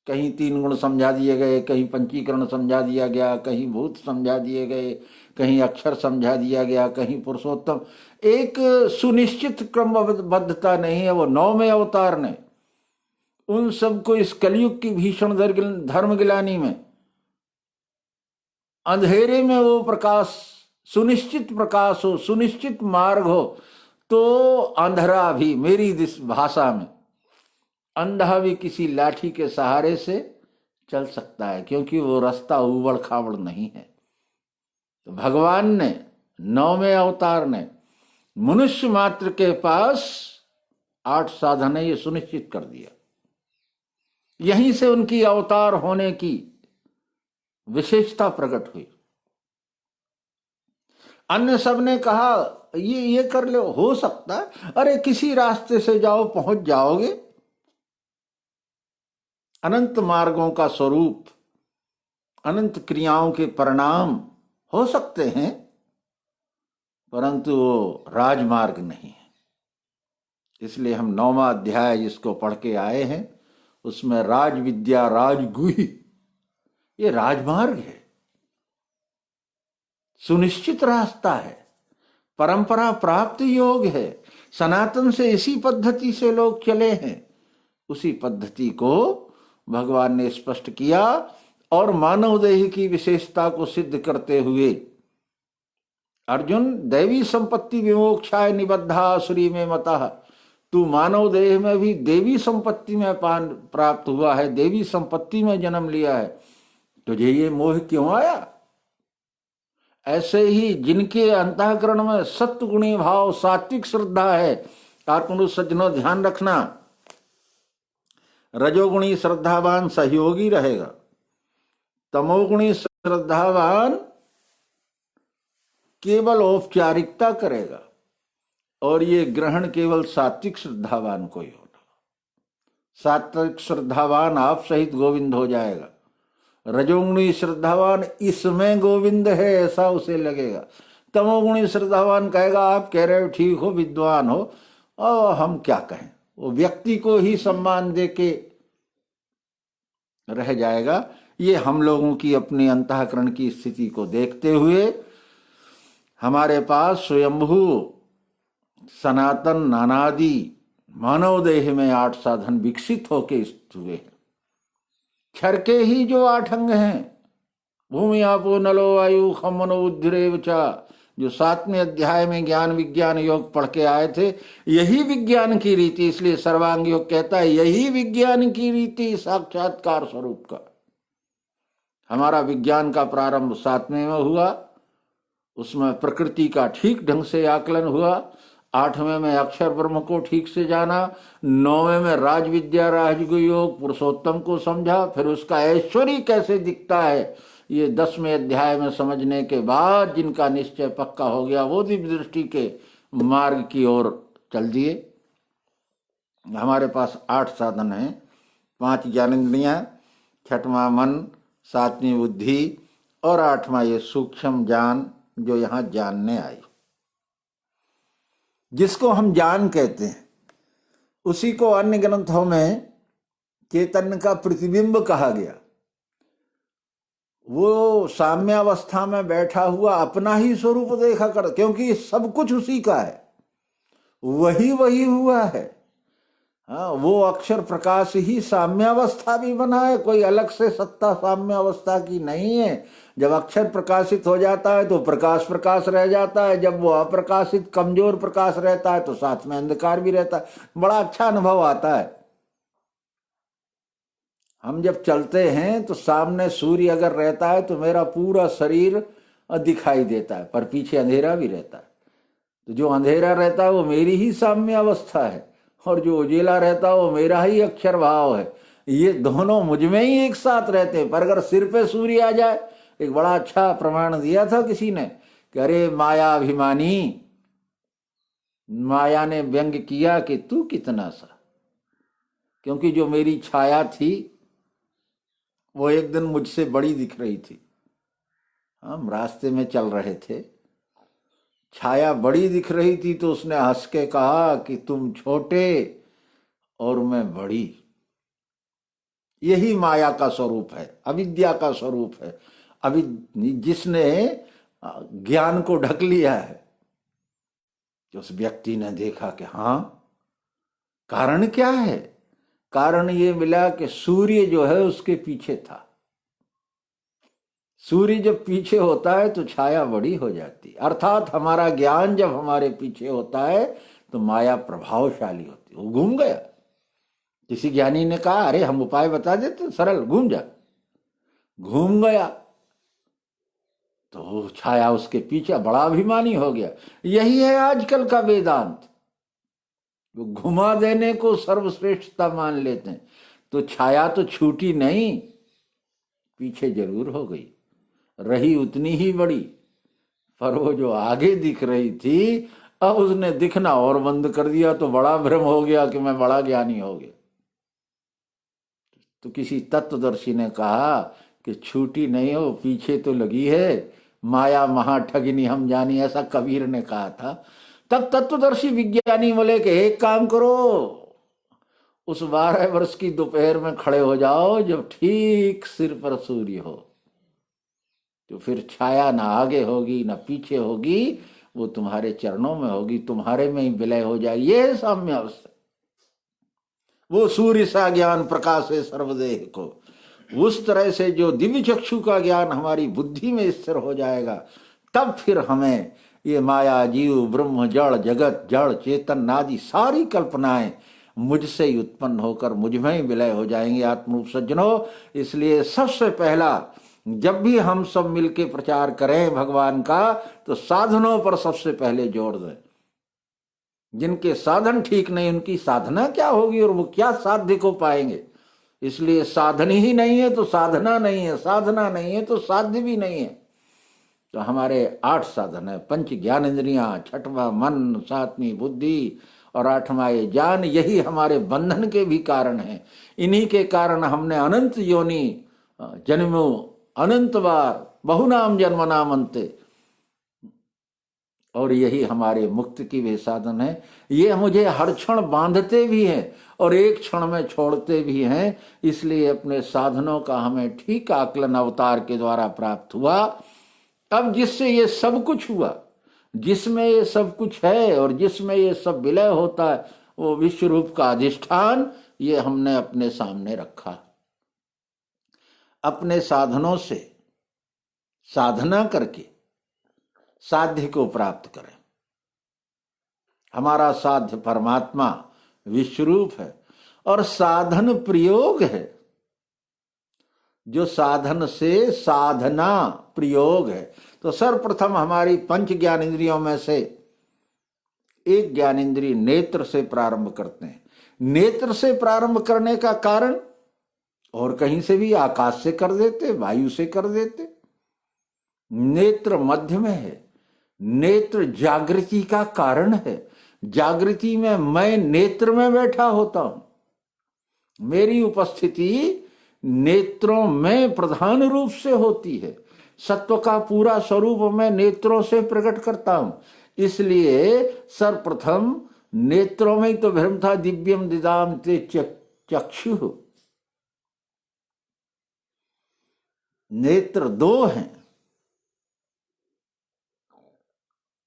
कहीं 3 गुण समझा दिए गए, कहीं पंचीकरण समझा दिया गया, कहीं भूत समझा दिए गए, कहीं अक्षर समझा दिया गया, कहीं पुरुषोत्तम। एक सुनिश्चित क्रमबद्धता नहीं है। वो 9वें अवतार ने उन सबको इस कलयुग की भीषण धर्म गिलानी में अंधेरे में वो प्रकाश, सुनिश्चित प्रकाश हो, सुनिश्चित मार्ग हो, तो अंधरा भी, मेरी भाषा में अंधा भी किसी लाठी के सहारे से चल सकता है, क्योंकि वो रास्ता उबड़ खाबड़ नहीं है। तो भगवान ने 9वें अवतार ने मनुष्य मात्र के पास 8 साधन है ये सुनिश्चित कर दिया। यहीं से उनकी अवतार होने की विशेषता प्रकट हुई। अन्य सब ने कहा ये कर लो, हो सकता है, अरे किसी रास्ते से जाओ पहुंच जाओगे। अनंत मार्गों का स्वरूप, अनंत क्रियाओं के परिणाम हो सकते हैं, परंतु वो राजमार्ग नहीं है। इसलिए हम 9वां अध्याय जिसको पढ़ के आए हैं उसमें राज विद्या राजगुही, ये राजमार्ग है, सुनिश्चित रास्ता है, परंपरा प्राप्त योग है, सनातन से इसी पद्धति से लोग चले हैं। उसी पद्धति को भगवान ने स्पष्ट किया और मानव देह की विशेषता को सिद्ध करते हुए, अर्जुन दैवी संपत्ति विमोक्षाय निबद्धा आसुरी में मतः, तू मानव देह में भी देवी संपत्ति में प्राप्त हुआ है, देवी संपत्ति में जन्म लिया है, तुझे ये मोह क्यों आया? ऐसे ही जिनके अंतःकरण में सत्वगुणी भाव, सात्विक श्रद्धा है, आत्मनुज सज्जनों ध्यान रखना, रजोगुणी श्रद्धावान सहयोगी रहेगा, तमोगुणी श्रद्धावान केवल औपचारिकता करेगा, और ये ग्रहण केवल सात्विक श्रद्धावान को ही होगा। सात्विक श्रद्धावान आप सहित गोविंद हो जाएगा, रजोगुणी श्रद्धावान इसमें गोविंद है ऐसा उसे लगेगा, तमोगुणी श्रद्धावान कहेगा आप कह रहे हो ठीक हो, विद्वान हो, और हम क्या कहें, वो व्यक्ति को ही सम्मान देके रह जाएगा। ये हम लोगों की अपने अंतःकरण की स्थिति को देखते हुए हमारे पास स्वयंभू सनातन नानादि मानव देह में 8 साधन विकसित होके स्थित हुए हैं। क्षर के ही जो 8 अंग हैं, भूमि आपो नलो वायु खम मनो बुद्धिरेव च, जो 7वें अध्याय में ज्ञान विज्ञान योग पढ़ के आए थे, यही विज्ञान की रीति, इसलिए सर्वांग योग कहता है यही विज्ञान की रीति साक्षात्कार स्वरूप का। हमारा विज्ञान का प्रारंभ 7वें में हुआ, उसमें प्रकृति का ठीक ढंग से आकलन हुआ, 8वें में अक्षर ब्रह्म को ठीक से जाना, 9वें में राज विद्या राजगुह योग पुरुषोत्तम को समझा, फिर उसका ऐश्वर्य कैसे दिखता है ये 10वें अध्याय में समझने के बाद जिनका निश्चय पक्का हो गया वो दिव्य दृष्टि के मार्ग की ओर चल दिए। हमारे पास 8 साधन हैं, 5 ज्ञानेंद्रियां, 6वां मन, 7वीं बुद्धि और 8वां ये सूक्ष्म ज्ञान जो यहां जानने आई, जिसको हम ज्ञान कहते हैं, उसी को अन्य ग्रंथों में चैतन्य का प्रतिबिंब कहा गया। वो साम्यावस्था में बैठा हुआ अपना ही स्वरूप देखा कर, क्योंकि सब कुछ उसी का है, वही वही हुआ है। हाँ, वो अक्षर प्रकाश ही साम्यावस्था भी बना है, कोई अलग से सत्ता साम्यावस्था की नहीं है। जब अक्षर प्रकाशित हो जाता है तो प्रकाश प्रकाश रह जाता है, जब वो अप्रकाशित कमजोर प्रकाश रहता है तो साथ में अंधकार भी रहता है, बड़ा अच्छा अनुभव आता है। हम जब चलते हैं तो सामने सूर्य अगर रहता है तो मेरा पूरा शरीर दिखाई देता है, पर पीछे अंधेरा भी रहता है। तो जो अंधेरा रहता है वो मेरी ही साम्य अवस्था है, और जो उजेला रहता है वो मेरा ही अक्षर भाव है। ये दोनों मुझ में ही एक साथ रहते हैं। पर अगर सिर पे सूर्य आ जाए, एक बड़ा अच्छा प्रमाण दिया था किसी ने कि अरे माया अभिमानी, माया ने व्यंग किया कि तू कितना सा, क्योंकि जो मेरी छाया थी वो एक दिन मुझसे बड़ी दिख रही थी। हम रास्ते में चल रहे थे, छाया बड़ी दिख रही थी, तो उसने हंस के कहा कि तुम छोटे और मैं बड़ी। यही माया का स्वरूप है, अविद्या का स्वरूप है। अभी जिसने ज्ञान को ढक लिया है, उस व्यक्ति ने देखा कि हाँ, कारण क्या है? कारण ये मिला कि सूर्य जो है उसके पीछे था। सूर्य जब पीछे होता है तो छाया बड़ी हो जाती, अर्थात हमारा ज्ञान जब हमारे पीछे होता है तो माया प्रभावशाली होती। वो घूम गया। किसी ज्ञानी ने कहा अरे हम उपाय बता देते, सरल, घूम जा। घूम गया तो छाया उसके पीछे, बड़ा अभिमानी हो गया। यही है आजकल का वेदांत। वो घुमा देने को सर्वश्रेष्ठता मान लेते हैं। तो छाया तो छूटी नहीं, पीछे जरूर हो गई, रही उतनी ही बड़ी, पर वो जो आगे दिख रही थी अब उसने दिखना और बंद कर दिया, तो बड़ा भ्रम हो गया कि मैं बड़ा ज्ञानी हो गया। तो किसी तत्वदर्शी ने कहा कि छूटी नहीं हो, पीछे तो लगी है, माया महा ठगिनी हम जानी, ऐसा कबीर ने कहा था। तब तत्वदर्शी विज्ञानी बोले कि एक काम करो, उस 12 वर्ष की दोपहर में खड़े हो जाओ जब ठीक सिर पर सूर्य हो, तो फिर छाया ना आगे होगी ना पीछे होगी, वो तुम्हारे चरणों में होगी, तुम्हारे में ही विलय हो जाए। ये साम्य अवस्था, वो सूर्य सा ज्ञान प्रकाशे सर्वदेह को, उस तरह से जो दिव्य चक्षु का ज्ञान हमारी बुद्धि में स्थिर हो जाएगा, तब फिर हमें ये माया, जीव, ब्रह्म, जड़ जगत, जड़ चेतन आदि सारी कल्पनाएं मुझसे ही उत्पन्न होकर मुझ में ही विलय हो जाएंगे। आत्मरूप सज्जनों, इसलिए सबसे पहला जब भी हम सब मिलके प्रचार करें भगवान का, तो साधनों पर सबसे पहले जोर दें। जिनके साधन ठीक नहीं उनकी साधना क्या होगी और वो क्या साध्य को पाएंगे। इसलिए साधन ही नहीं है तो साधना नहीं है, साधना नहीं है तो साध्य भी नहीं है। तो हमारे 8 साधन है, 5 ज्ञानेंद्रियां, 6वां मन, 7वीं बुद्धि और 8वां ये ज्ञान, यही हमारे बंधन के भी कारण है। इन्हीं के कारण हमने अनंत योनि जन्मो, अनंत बार, बहुनाम जन्म नाम अंते, और यही हमारे मुक्ति की भी साधन है। ये मुझे हर क्षण बांधते भी हैं और एक क्षण में छोड़ते भी हैं। इसलिए अपने साधनों का हमें ठीक आकलन अवतार के द्वारा प्राप्त हुआ। अब जिससे ये सब कुछ हुआ, जिसमें ये सब कुछ है और जिसमें ये सब विलय होता है, वो विश्व रूप का अधिष्ठान, ये हमने अपने सामने रखा। अपने साधनों से साधना करके साध्य को प्राप्त करें। हमारा साध्य परमात्मा विश्वरूप है और साधन प्रयोग है। जो साधन से साधना प्रयोग है। तो सर्वप्रथम हमारी 5 ज्ञानेंद्रियों में से एक ज्ञानेंद्रिय नेत्र से प्रारंभ करते हैं। नेत्र से प्रारंभ करने का कारण और कहीं से भी आकाश से कर देते, वायु से कर देते। नेत्र मध्य में है। नेत्र जागृति का कारण है। जागृति में मैं नेत्र में बैठा होता हूं। मेरी उपस्थिति नेत्रों में प्रधान रूप से होती है। सत्व का पूरा स्वरूप मैं नेत्रों से प्रकट करता हूं। इसलिए सर्वप्रथम नेत्रों में तो भ्रम था, दिव्यम दिदाम ते चक्षु। नेत्र 2 हैं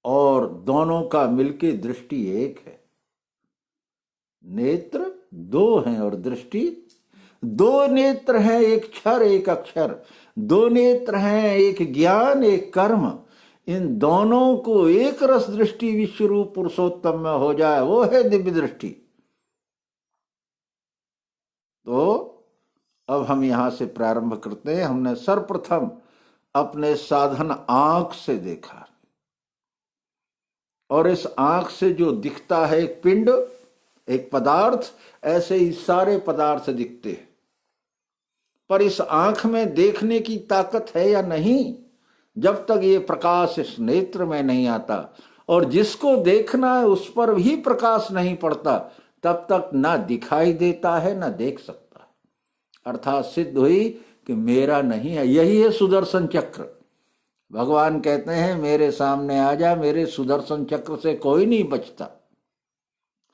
और दोनों का मिलके दृष्टि 1 है। नेत्र 2 हैं और दृष्टि 2। नेत्र हैं, एक क्षर एक अक्षर। 2 नेत्र हैं, एक ज्ञान एक कर्म। इन दोनों को एक रस दृष्टि विश्व रूप पुरुषोत्तम में हो जाए, वो है दिव्य दृष्टि। तो अब हम यहां से प्रारंभ करते हैं। हमने सर्वप्रथम अपने साधन आंख से देखा और इस आंख से जो दिखता है एक पिंड, एक पदार्थ, ऐसे ही सारे पदार्थ दिखते हैं। पर इस आंख में देखने की ताकत है या नहीं, जब तक ये प्रकाश इस नेत्र में नहीं आता और जिसको देखना है उस पर भी प्रकाश नहीं पड़ता, तब तक ना दिखाई देता है ना देख सकता। अर्थात सिद्ध हुई कि मेरा नहीं है। यही है सुदर्शन चक्र। भगवान कहते हैं मेरे सामने आ जा, मेरे सुदर्शन चक्र से कोई नहीं बचता।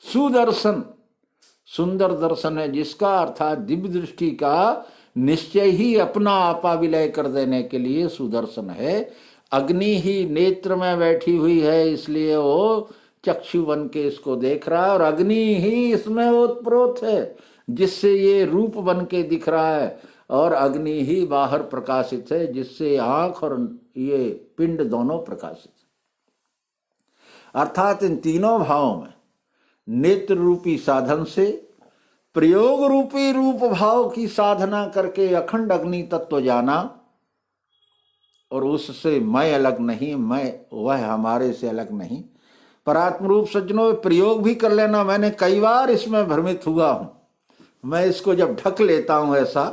सुदर्शन सुंदर दर्शन है जिसका, अर्थात दिव्य दृष्टि का निश्चय ही अपना आपा विलय कर देने के लिए सुदर्शन है। अग्नि ही नेत्र में बैठी हुई है, इसलिए वो चक्षु बन के इसको देख रहा है और अग्नि ही इसमें ओतप्रोत है जिससे ये रूप बन के दिख रहा है। और अग्नि ही बाहर प्रकाशित है, जिससे आंख और ये पिंड दोनों प्रकाशित है। अर्थात इन तीनों भावों में नेत्र रूपी साधन से प्रयोग रूपी रूप भाव की साधना करके अखंड अग्नि तत्व जाना, और उससे मैं अलग नहीं, मैं वह हमारे से अलग नहीं। पर आत्मरूप सज्जनों, प्रयोग भी कर लेना। मैंने कई बार इसमें भ्रमित हुआ हूं। मैं इसको जब ढक लेता हूं ऐसा,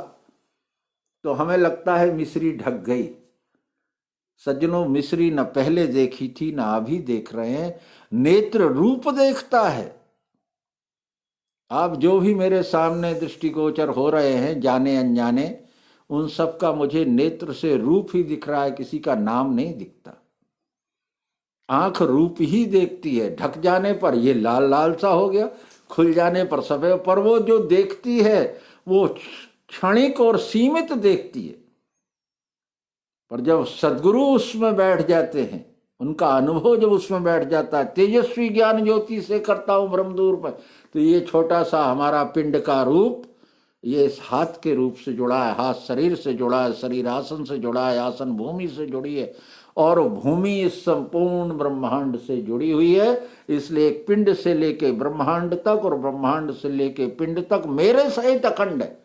तो हमें लगता है मिश्री ढक गई। सज्जनों, मिश्री न पहले देखी थी न अभी देख रहे हैं, नेत्र रूप देखता है। आप जो भी मेरे सामने दृष्टिगोचर हो रहे हैं, जाने अनजाने, उन सब का मुझे नेत्र से रूप ही दिख रहा है, किसी का नाम नहीं दिखता। आंख रूप ही देखती है। ढक जाने पर ये लाल लाल सा हो गया, खुल जाने पर सफेद, पर वो जो देखती है वो क्षणिक और सीमित देखती है। पर जब सद्गुरु उसमें बैठ जाते हैं, उनका अनुभव जब उसमें बैठ जाता है, तेजस्वी ज्ञान ज्योति से करता हूं ब्रह्म दूर पर, तो ये छोटा सा हमारा पिंड का रूप, ये इस हाथ के रूप से जुड़ा है, हाथ शरीर से जुड़ा है, शरीर आसन से जुड़ा है, आसन भूमि से जुड़ी है, और भूमि इस संपूर्ण ब्रह्मांड से जुड़ी हुई है। इसलिए पिंड से लेके ब्रह्मांड तक और ब्रह्मांड से लेके पिंड तक मेरे सहित अखंड है।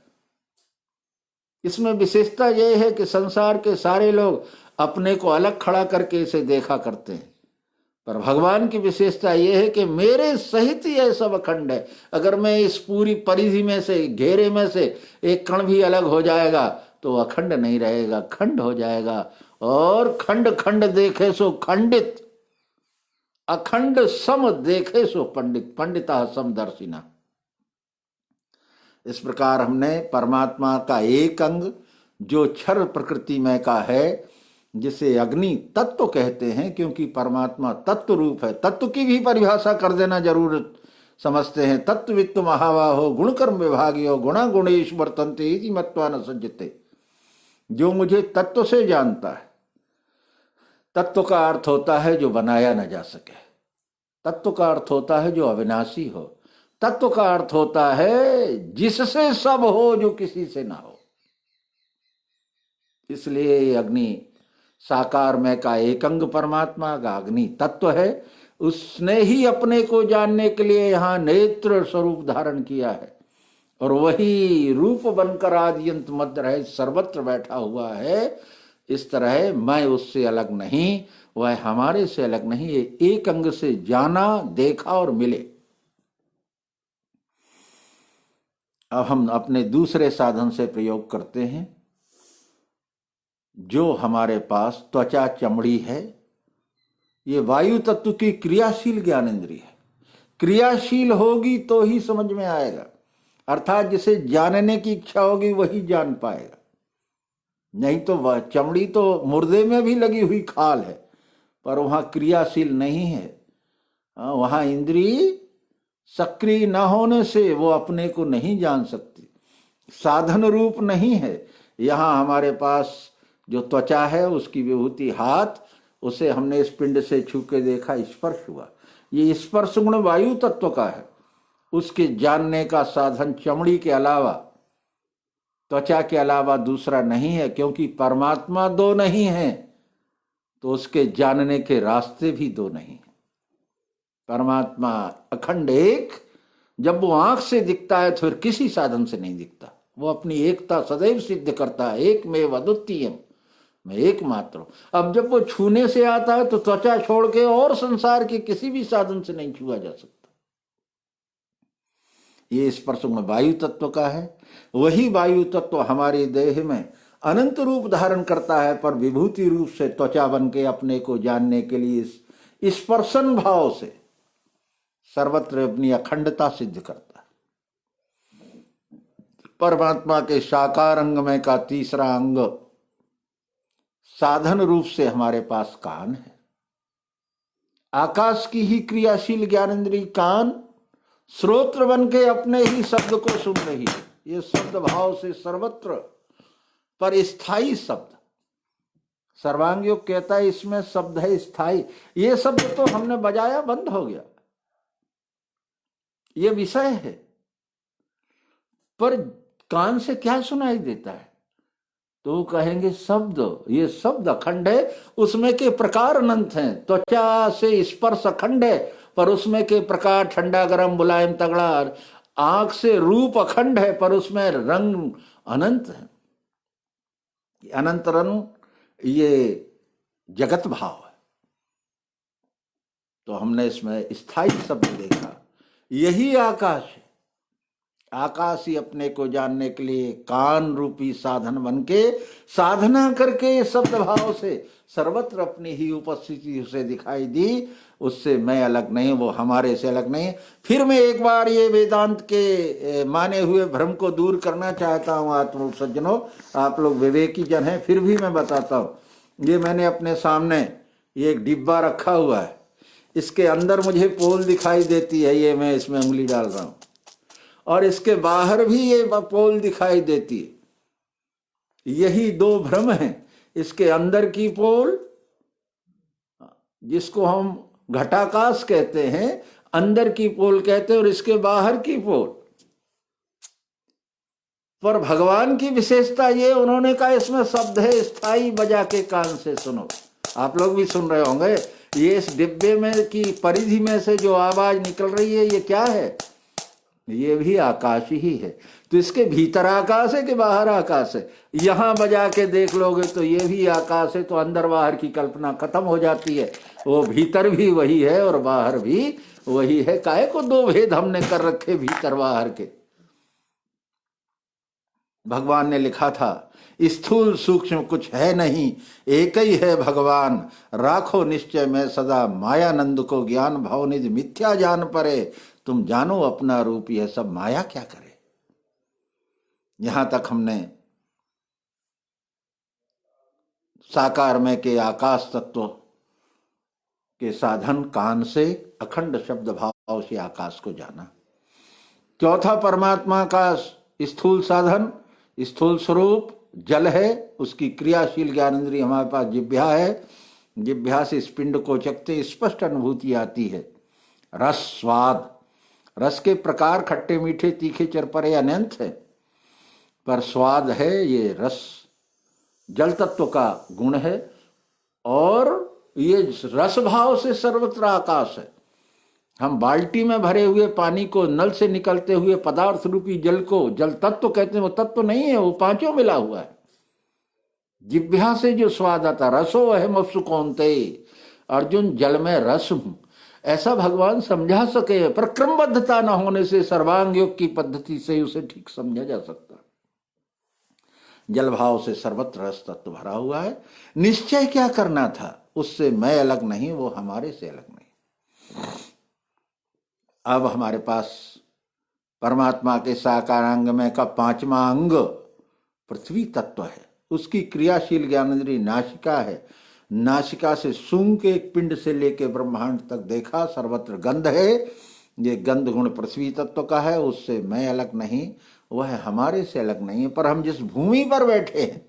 इसमें विशेषता यह है कि संसार के सारे लोग अपने को अलग खड़ा करके इसे देखा करते हैं, पर भगवान की विशेषता यह है कि मेरे सहित यह सब अखंड है। अगर मैं इस पूरी परिधि में से, घेरे में से एक कण भी अलग हो जाएगा तो अखंड नहीं रहेगा, खंड हो जाएगा। और खंड खंड देखे सो खंडित, अखंड सम देखे सो पंडित, पंडिता समदर्शिना। इस प्रकार हमने परमात्मा का एक अंग जो क्षर प्रकृति में का है, जिसे अग्नि तत्व कहते हैं, क्योंकि परमात्मा तत्व रूप है। तत्व की भी परिभाषा कर देना जरूर समझते हैं। तत्वित्त महाबाहो गुण कर्म विभागियो गुणा गुणेश वर्तन्ते इति मत्वा न सज्जते। जो मुझे तत्व से जानता है, तत्व का अर्थ होता है जो बनाया न जा सके, तत्व का अर्थ होता है जो अविनाशी हो, तत्व का अर्थ होता है जिससे सब हो, जो किसी से ना हो। इसलिए अग्नि साकार में का एक अंग परमात्मा का अग्नि तत्व है। उसने ही अपने को जानने के लिए यहाँ नेत्र स्वरूप धारण किया है, और वही रूप बनकर आद्यंत मध्य रहे सर्वत्र बैठा हुआ है। इस तरह मैं उससे अलग नहीं, वह हमारे से अलग नहीं, एक अंग से जाना, देखा और मिले। अब हम अपने दूसरे साधन से प्रयोग करते हैं। जो हमारे पास त्वचा चमड़ी है, ये वायु तत्व की क्रियाशील ज्ञानेंद्रिय है। क्रियाशील होगी तो ही समझ में आएगा, अर्थात जिसे जानने की इच्छा होगी वही जान पाएगा। नहीं तो वह चमड़ी तो मुर्दे में भी लगी हुई खाल है, पर वहां क्रियाशील नहीं है। वहां इंद्रिय सक्रिय न होने से वो अपने को नहीं जान सकती, साधन रूप नहीं है। यहां हमारे पास जो त्वचा है, उसकी विभूति हाथ, उसे हमने इस पिंड से छू के देखा, स्पर्श हुआ। ये स्पर्श गुण वायु तत्व का है। उसके जानने का साधन चमड़ी के अलावा, त्वचा के अलावा दूसरा नहीं है, क्योंकि परमात्मा दो नहीं है तो उसके जानने के रास्ते भी दो नहीं है। परमात्मा अखंड एक, जब वो आंख से दिखता है तो फिर किसी साधन से नहीं दिखता। वो अपनी एकता सदैव सिद्ध करता है, एक में अद्वितीयम, मैं एकमात्र हूं। अब जब वो छूने से आता है तो त्वचा छोड़ के और संसार के किसी भी साधन से नहीं छुआ जा सकता। ये स्पर्श में वायु तत्व का है। वही वायु तत्व हमारे देह में अनंत रूप धारण करता है, पर विभूति रूप से त्वचा बन के अपने को जानने के लिए स्पर्शन भाव से सर्वत्र अपनी अखंडता सिद्ध करता है। परमात्मा के साकार अंग में का तीसरा अंग साधन रूप से हमारे पास कान है। आकाश की ही क्रियाशील ज्ञानेंद्रिय कान श्रोत्र बन के अपने ही शब्द को सुन रही है। ये शब्द भाव से सर्वत्र पर स्थायी शब्द, सर्वांग योग कहता है इसमें शब्द है स्थायी। ये शब्द तो हमने बजाया बंद हो गया, ये विषय है, पर कान से क्या सुनाई देता है? तो कहेंगे शब्द, ये शब्द अखंड है, उसमें के प्रकार अनंत हैं। त्वचा से स्पर्श अखंड है, पर उसमें के प्रकार ठंडा गरम मुलायम तगड़ा। आंख से रूप अखंड है, पर उसमें रंग अनंत है। अनंत रंग ये जगत भाव है। तो हमने इसमें स्थायी शब्द देखा, यही आकाश है। आकाश ही अपने को जानने के लिए कान रूपी साधन बन के साधना करके शब्द भाव से सर्वत्र अपनी ही उपस्थिति उसे दिखाई दी। उससे मैं अलग नहीं, वो हमारे से अलग नहीं। फिर मैं एक बार ये वेदांत के माने हुए भ्रम को दूर करना चाहता हूँ। आत्मरूप सज्जनों, आप लोग विवेकी जन हैं, फिर भी मैं बताता हूँ। ये मैंने अपने सामने ये एक डिब्बा रखा हुआ है, इसके अंदर मुझे पोल दिखाई देती है, ये मैं इसमें उंगली डाल रहा हूं, और इसके बाहर भी ये पोल दिखाई देती है। यही दो भ्रम हैं। इसके अंदर की पोल जिसको हम घटाकाश कहते हैं, अंदर की पोल कहते हैं, और इसके बाहर की पोल। पर भगवान की विशेषता ये, उन्होंने कहा इसमें शब्द है स्थाई, बजा के कान से सुनो। आप लोग भी सुन रहे होंगे, ये इस डिब्बे में की परिधि में से जो आवाज निकल रही है, ये क्या है? ये भी आकाश ही है। तो इसके भीतर आकाश है कि बाहर आकाश है? यहां बजा के देख लोगे तो ये भी आकाश है। तो अंदर बाहर की कल्पना खत्म हो जाती है। वो भीतर भी वही है और बाहर भी वही है। काहे को दो भेद हमने कर रखे भीतर बाहर के? भगवान ने लिखा था, स्थूल सूक्ष्म कुछ है नहीं, एक ही है भगवान। राखो निश्चय में सदा, मायानंद को ज्ञान भाव निज मिथ्या जान परे। तुम जानो अपना रूप, यह सब माया क्या करे। यहां तक हमने साकार में के आकाश तत्व के साधन कान से अखंड शब्द भाव से आकाश को जाना। चौथा परमात्मा का स्थूल साधन, स्थूल स्वरूप जल है। उसकी क्रियाशील ज्ञानेंद्रिय हमारे पास जिह्वा है। जिह्वा से इस पिंड को चखते स्पष्ट अनुभूति आती है। रस, स्वाद, रस के प्रकार खट्टे मीठे तीखे चरपरे अनंत है, पर स्वाद है ये रस जल तत्व का गुण है। और ये रस भाव से सर्वत्र आकाश है। हम बाल्टी में भरे हुए पानी को, नल से निकलते हुए पदार्थ रूपी जल को जल तत्व कहते हैं। वो तत्व नहीं है, वो पांचों मिला हुआ है। जिह्वा से जो स्वाद आता, रसो अहम अप्सु कौन्ते, अर्जुन जल में रस हूं, ऐसा भगवान समझा सके। पर क्रमबद्धता न होने से सर्वांग योग की पद्धति से उसे ठीक समझा जा सकता। जल भाव से सर्वत्र रस तत्व भरा हुआ है। निश्चय क्या करना था? उससे मैं अलग नहीं, वो हमारे से अलग नहीं। अब हमारे पास परमात्मा के साकारांग में का पांचवा अंग पृथ्वी तत्व है। उसकी क्रियाशील ज्ञानेंद्रिय नासिका है। नासिका से सूंघ के एक पिंड से लेके ब्रह्मांड तक देखा, सर्वत्र गंध है। ये गंध गुण पृथ्वी तत्व का है, उससे मैं अलग नहीं, वह हमारे से अलग नहीं है। पर हम जिस भूमि पर बैठे हैं,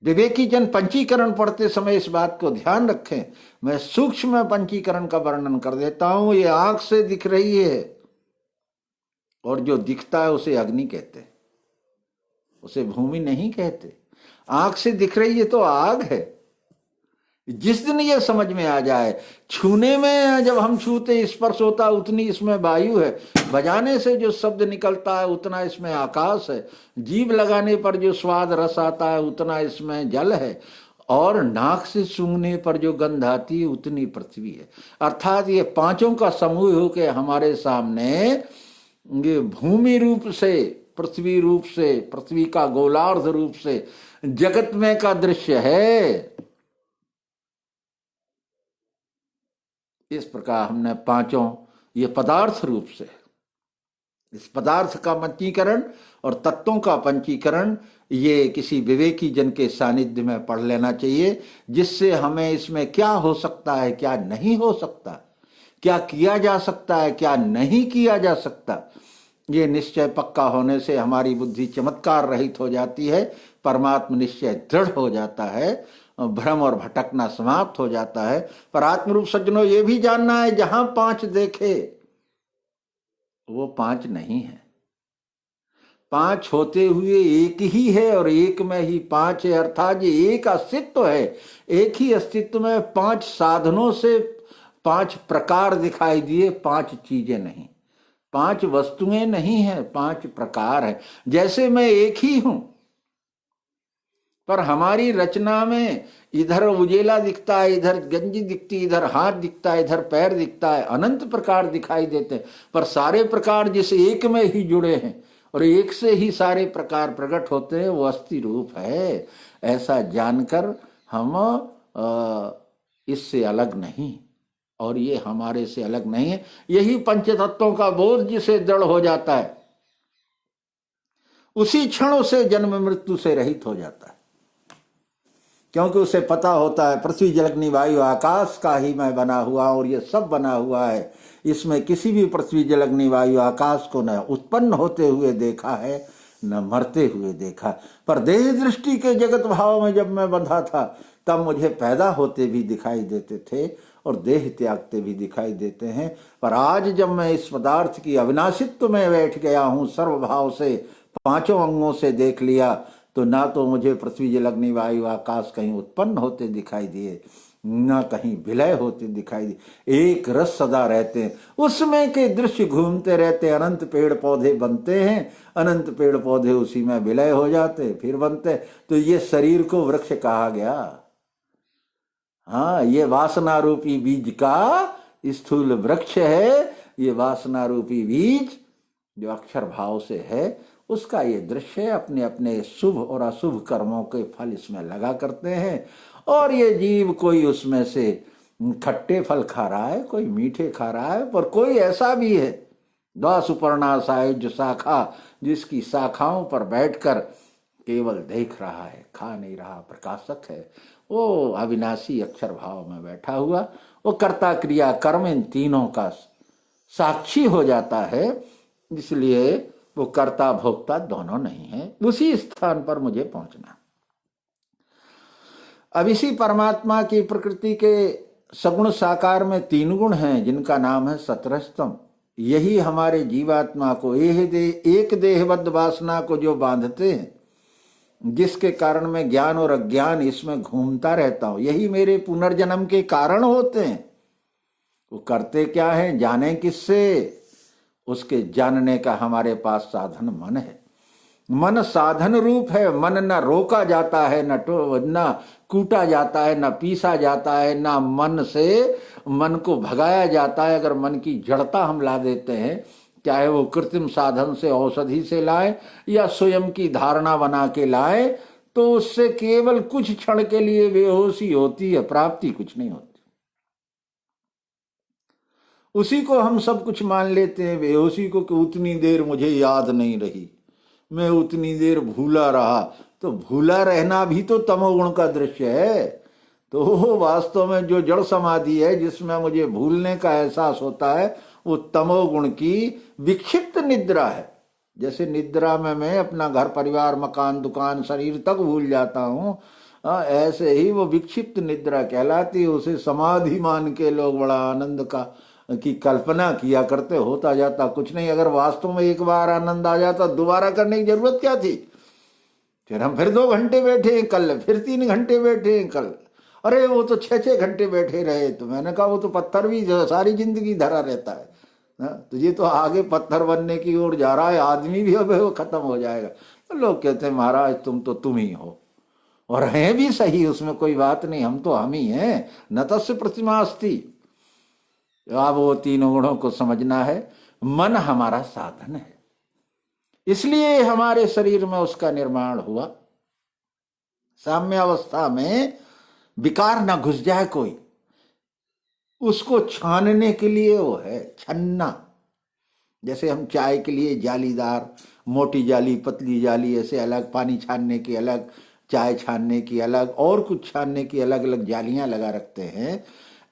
विवेकी जन पंचीकरण पढ़ते समय इस बात को ध्यान रखें। मैं सूक्ष्म पंचीकरण का वर्णन कर देता हूं। ये आंख से दिख रही है, और जो दिखता है उसे अग्नि कहते हैं, उसे भूमि नहीं कहते। आंख से दिख रही है तो आग है। जिस दिन ये समझ में आ जाए, छूने में जब हम छूते स्पर्श होता उतनी इसमें वायु है, बजाने से जो शब्द निकलता है उतना इसमें आकाश है, जीभ लगाने पर जो स्वाद रस आता है उतना इसमें जल है, और नाक से सूंघने पर जो गंध आती है उतनी पृथ्वी है। अर्थात ये पांचों का समूह होकर हमारे सामने ये भूमि रूप से, पृथ्वी रूप से, पृथ्वी का गोलार्ध रूप से जगत में का दृश्य है। इस प्रकार हमने पांचों ये पदार्थ रूप से, इस पदार्थ का पंचीकरण और तत्वों का पंचीकरण ये किसी विवेकी जन के सानिध्य में पढ़ लेना चाहिए, जिससे हमें इसमें क्या हो सकता है, क्या नहीं हो सकता, क्या किया जा सकता है, क्या नहीं किया जा सकता, ये निश्चय पक्का होने से हमारी बुद्धि चमत्कार रहित हो जाती है। परमात्म निश्चय दृढ़ हो जाता है, भ्रम और भटकना समाप्त हो जाता है। पर आत्मरूप सज्जनों, ये भी जानना है, जहां पांच देखे वो पांच नहीं है। पांच होते हुए एक ही है और एक में ही पांच है, अर्थात ये एक अस्तित्व है। एक ही अस्तित्व में पांच साधनों से पांच प्रकार दिखाई दिए, पांच चीजें नहीं, पांच वस्तुएं नहीं है, पांच प्रकार है। जैसे मैं एक ही हूं, पर हमारी रचना में इधर उजेला दिखता है, इधर गंजी दिखती, इधर हाथ दिखता है, इधर पैर दिखता है, अनंत प्रकार दिखाई देते हैं, पर सारे प्रकार जिस एक में ही जुड़े हैं और एक से ही सारे प्रकार प्रकट होते हैं, वो अस्थि रूप है। ऐसा जानकर हम इससे अलग नहीं और ये हमारे से अलग नहीं है। यही पंच तत्वों का बोध जिसे दृढ़ हो जाता है, उसी क्षण उसे जन्म मृत्यु से रहित हो जाता है, क्योंकि उसे पता होता है पृथ्वी जल अग्नि वायु आकाश का ही मैं बना हुआ और ये सब बना हुआ है। इसमें किसी भी पृथ्वी जल अग्नि वायु आकाश को न उत्पन्न होते हुए देखा है, न मरते हुए देखा। पर देह दृष्टि के जगत भाव में जब मैं बंधा था, तब मुझे पैदा होते भी दिखाई देते थे और देह त्यागते भी दिखाई देते हैं। पर आज जब मैं इस पदार्थ की अविनाशित्व में बैठ गया हूं, सर्वभाव से पांचों अंगों से देख लिया, तो ना तो मुझे पृथ्वी जल अग्नि वायु आकाश कहीं उत्पन्न होते दिखाई दिए, ना कहीं विलय होते दिखाई दिए। एक रस सदा रहते हैं, उसमें के दृश्य घूमते रहते, अनंत पेड़ पौधे बनते हैं, अनंत पेड़ पौधे उसी में विलय हो जाते फिर बनते। तो ये शरीर को वृक्ष कहा गया। हाँ, ये वासना रूपी बीज का स्थूल वृक्ष है। ये वासना रूपी बीज जो अक्षर भाव से है, उसका ये दृश्य है। अपने अपने शुभ और अशुभ कर्मों के फल इसमें लगा करते हैं और ये जीव कोई उसमें से खट्टे फल खा रहा है, कोई मीठे खा रहा है, पर कोई ऐसा भी है द्वा सुपर्णा सायुज शाखा, जिसकी शाखाओं पर बैठकर केवल देख रहा है, खा नहीं रहा, प्रकाशक है। वो अविनाशी अक्षर भाव में बैठा हुआ, वो कर्ता क्रिया कर्म इन तीनों का साक्षी हो जाता है। इसलिए वो कर्ता भोक्ता दोनों नहीं है। उसी स्थान पर मुझे पहुंचना। अब इसी परमात्मा की प्रकृति के सगुण साकार में तीन गुण हैं, जिनका नाम है सतरस्तम। यही हमारे जीवात्मा को एक देहबद्ध वासना को जो बांधते हैं, जिसके कारण मैं ज्ञान और अज्ञान इसमें घूमता रहता हूं, यही मेरे पुनर्जन्म के कारण होते हैं। वो करते क्या है, जाने किससे? उसके जानने का हमारे पास साधन मन है। मन साधन रूप है। मन न रोका जाता है, न कूटा जाता है, न पीसा जाता है, न मन से मन को भगाया जाता है। अगर मन की जड़ता हम ला देते हैं, चाहे वो कृत्रिम साधन से, औषधि से लाए या स्वयं की धारणा बना के लाए, तो उससे केवल कुछ क्षण के लिए बेहोशी होती है, प्राप्ति कुछ नहीं होती। उसी को हम सब कुछ मान लेते हैं, बेहोशी को, कि उतनी देर मुझे याद नहीं रही, मैं उतनी देर भूला रहा। तो भूला रहना भी तो तमोगुण का दृश्य है। तो वास्तव में जो जड़ समाधि है, जिसमें मुझे भूलने का एहसास होता है, वो तमोगुण की विक्षिप्त निद्रा है। जैसे निद्रा में मैं अपना घर परिवार मकान दुकान शरीर तक भूल जाता हूं, ऐसे ही वो विक्षिप्त निद्रा कहलाती है। उसे समाधि मान के लोग बड़ा आनंद की कल्पना किया करते, होता जाता कुछ नहीं। अगर वास्तव में एक बार आनंद आ जाता, दोबारा करने की जरूरत क्या थी? फिर हम फिर 2 घंटे बैठे हैं कल, फिर 3 घंटे बैठे हैं कल, अरे वो तो 6-6 घंटे बैठे रहे। तो मैंने कहा वो तो पत्थर भी सारी जिंदगी धरा रहता है ना, तो ये तो आगे पत्थर बनने की ओर जा रहा है, आदमी भी अब वो खत्म हो जाएगा। तो लोग कहते हैं महाराज तुम ही हो, और हैं भी सही, उसमें कोई बात नहीं, हम तो हम ही हैं, न तस्य प्रतिमा अस्ति। अब वो तीनों गुणों को समझना है। मन हमारा साधन है, इसलिए हमारे शरीर में उसका निर्माण हुआ। साम्यावस्था में विकार ना घुस जाए कोई, उसको छानने के लिए वो है छन्ना। जैसे हम चाय के लिए जालीदार, मोटी जाली, पतली जाली, ऐसे अलग, पानी छानने की अलग, चाय छानने की अलग, और कुछ छानने की अलग अलग जालियां लगा रखते हैं,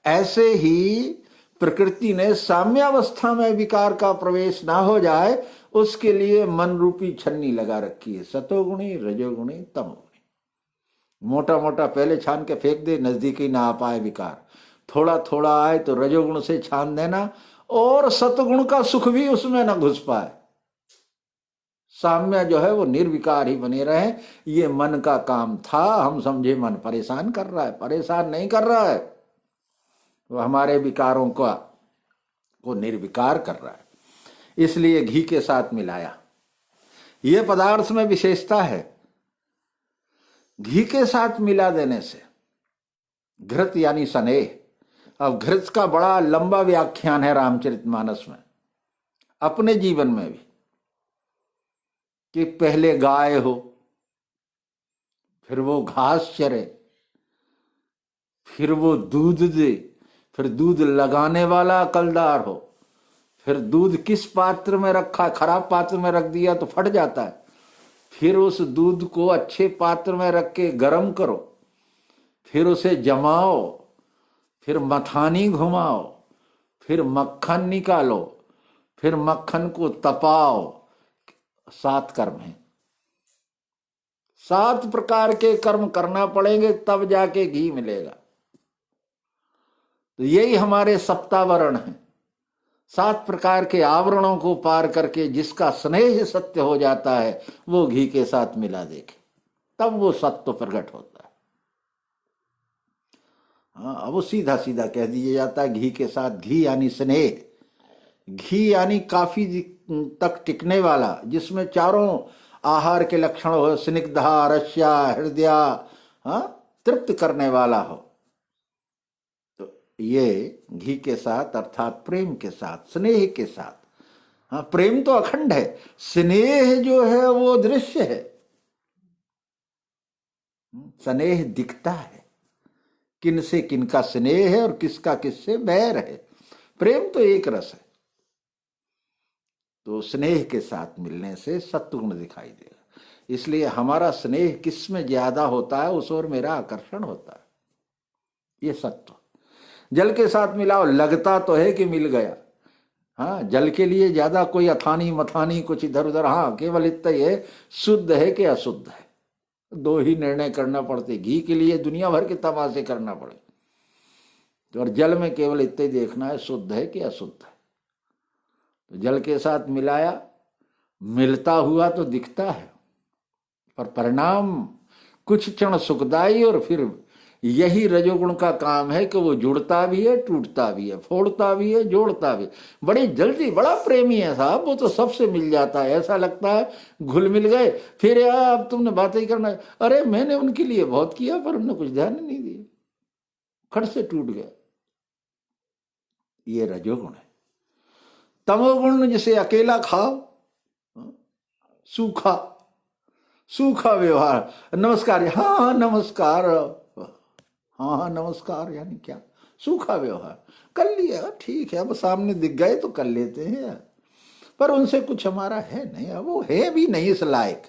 ऐसे ही प्रकृति ने साम्यावस्था में विकार का प्रवेश ना हो जाए, उसके लिए मन रूपी छन्नी लगा रखी है। सतोगुणी, रजोगुणी, तमोगुणी। मोटा मोटा पहले छान के फेंक दे, नजदीक ही ना आ पाए विकार। थोड़ा थोड़ा आए तो रजोगुण से छान देना, और सतगुण का सुख भी उसमें ना घुस पाए। साम्य जो है वो निर्विकार ही बने रहे। ये मन का काम था, हम समझे मन परेशान कर रहा है, परेशान नहीं कर रहा है, वो हमारे विकारों का को निर्विकार कर रहा है। इसलिए घी के साथ मिलाया। ये पदार्थ में विशेषता है, घी के साथ मिला देने से। घृत यानी स्नेह। अब घृत का बड़ा लंबा व्याख्यान है रामचरितमानस में, अपने जीवन में भी, कि पहले गाय हो, फिर वो घास चरे, फिर वो दूध दे, फिर दूध लगाने वाला अकलदार हो, फिर दूध किस पात्र में रखा, खराब पात्र में रख दिया तो फट जाता है, फिर उस दूध को अच्छे पात्र में रख के गर्म करो, फिर उसे जमाओ, फिर मथानी घुमाओ, फिर मक्खन निकालो, फिर मक्खन को तपाओ। 7 कर्म हैं, 7 प्रकार के कर्म करना पड़ेंगे तब जाके घी मिलेगा। तो यही हमारे सप्तावरण है। 7 प्रकार के आवरणों को पार करके जिसका स्नेह सत्य हो जाता है वो घी के साथ मिला देखे, तब वो सत्य प्रकट होता है। हाँ, वो सीधा सीधा कह दिया जाता है घी के साथ। घी यानी स्नेह, घी यानी काफी तक टिकने वाला, जिसमें चारों आहार के लक्षण हो, स्निग्धा, रस्या, हृदय, तृप्त करने वाला हो। तो ये घी के साथ अर्थात प्रेम के साथ, स्नेह के साथ। हाँ, प्रेम तो अखंड है, स्नेह जो है वो दृश्य है। स्नेह दिखता है, किन से किनका स्नेह है और किसका किससे बैर है। प्रेम तो एक रस है। तो स्नेह के साथ मिलने से सत्वगुण दिखाई देगा। इसलिए हमारा स्नेह किस में ज्यादा होता है, उस ओर मेरा आकर्षण होता है। ये सत्व। जल के साथ मिलाओ, लगता तो है कि मिल गया। हाँ, जल के लिए ज्यादा कोई अथानी मथानी कुछ इधर उधर, हाँ, केवल इतना ही है शुद्ध है कि अशुद्ध है, 2 ही निर्णय करना पड़ते। घी के लिए दुनिया भर के तमाशे करना पड़े, तो और जल में केवल इतना ही देखना है शुद्ध है कि अशुद्ध है। तो जल के साथ मिलाया, मिलता हुआ तो दिखता है, पर परिणाम कुछ क्षण सुखदाई, और फिर यही रजोगुण का काम है कि वो जुड़ता भी है, टूटता भी है, फोड़ता भी है, जोड़ता भी। बड़ी जल्दी, बड़ा प्रेमी है साहब, वो तो सबसे मिल जाता है। ऐसा लगता है घुल मिल गए, फिर यार अब तुमने बातें ही करना है, अरे मैंने उनके लिए बहुत किया पर उन्होंने कुछ ध्यान नहीं दिया, खट से टूट गया। ये रजोगुण है। तमोगुण जिसे अकेला खाओ, सूखा सूखा व्यवहार, नमस्कार, हाँ नमस्कार, हाँ नमस्कार, यानी क्या, सूखा व्यवहार कर लिया, ठीक है, अब सामने दिख गए तो कर लेते हैं, पर उनसे कुछ हमारा है नहीं, अब वो है भी नहीं इस लायक,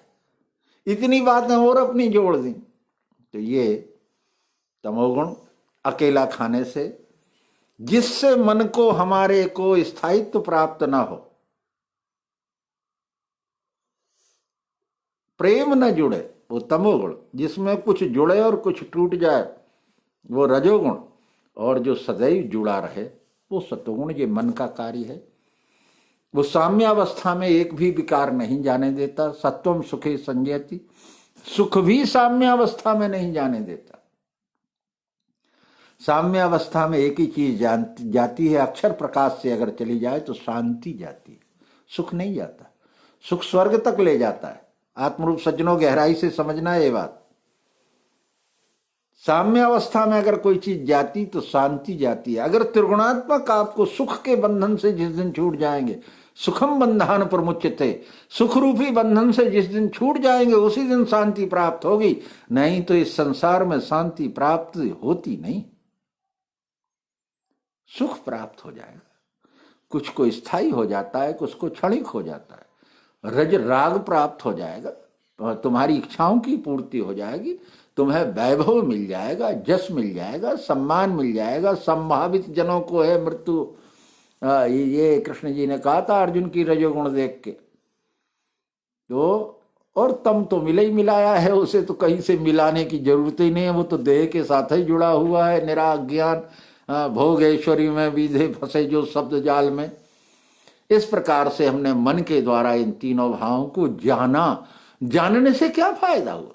इतनी बातें और अपनी जोड़ दी। तो ये तमोगुण अकेला खाने से, जिससे मन को हमारे को स्थायित्व प्राप्त ना हो, प्रेम न जुड़े, वो तमोगुण। जिसमें कुछ जुड़े और कुछ टूट जाए वो रजोगुण, और जो सदैव जुड़ा रहे वो सतोगुण। ये मन का कार्य है। वो साम्यावस्था में एक भी विकार नहीं जाने देता। सत्वम सुखे संजयति, सुख भी साम्यावस्था में नहीं जाने देता। साम्यावस्था में एक ही चीज जाती है, अक्षर प्रकाश से अगर चली जाए तो शांति जाती है, सुख नहीं जाता। सुख स्वर्ग तक ले जाता है। आत्मरूप सज्जनों, गहराई से समझना ये बात। साम्य अवस्था में अगर कोई चीज जाती तो शांति जाती है। अगर त्रिगुणात्मक आपको सुख के बंधन से जिस दिन छूट जाएंगे, सुखम बंधन प्रमुच्यते, सुख रूपी बंधन से जिस दिन छूट जाएंगे उसी दिन शांति प्राप्त होगी। नहीं तो इस संसार में शांति प्राप्त होती नहीं। सुख प्राप्त हो जाएगा, कुछ को स्थायी हो जाता है, कुछ को क्षणिक हो जाता है। रज राग प्राप्त हो जाएगा, तुम्हारी इच्छाओं की पूर्ति हो जाएगी, तुम्हें वैभव मिल जाएगा, जस मिल जाएगा, सम्मान मिल जाएगा। संभावित जनों को है मृत्यु, ये कृष्ण जी ने कहा था अर्जुन की रजोगुण देख के। तो और तम तो मिला ही मिलाया है, उसे तो कहीं से मिलाने की जरूरत ही नहीं है, वो तो देह के साथ ही जुड़ा हुआ है। निराज्ञान भोगेश्वरी में विधे फंसे जो शब्द जाल में, इस प्रकार से हमने मन के द्वारा इन तीनों भावों को जाना। जानने से क्या फायदा हुआ?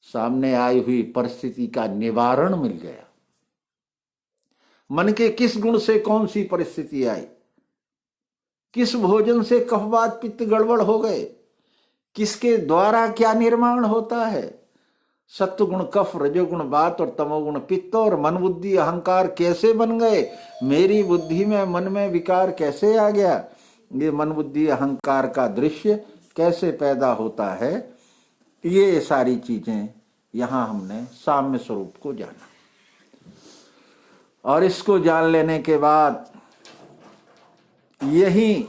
सामने आई हुई परिस्थिति का निवारण मिल गया। मन के किस गुण से कौन सी परिस्थिति आई, किस भोजन से कफवात पित्त गड़बड़ हो गए, किसके द्वारा क्या निर्माण होता है, सत्वगुण कफ, रजोगुण वात और तमोगुण पित्त, और मन बुद्धि अहंकार कैसे बन गए, मेरी बुद्धि में मन में विकार कैसे आ गया, ये मन बुद्धि अहंकार का दृश्य कैसे पैदा होता है, ये सारी चीजें यहां हमने साम्य स्वरूप को जाना। और इसको जान लेने के बाद यही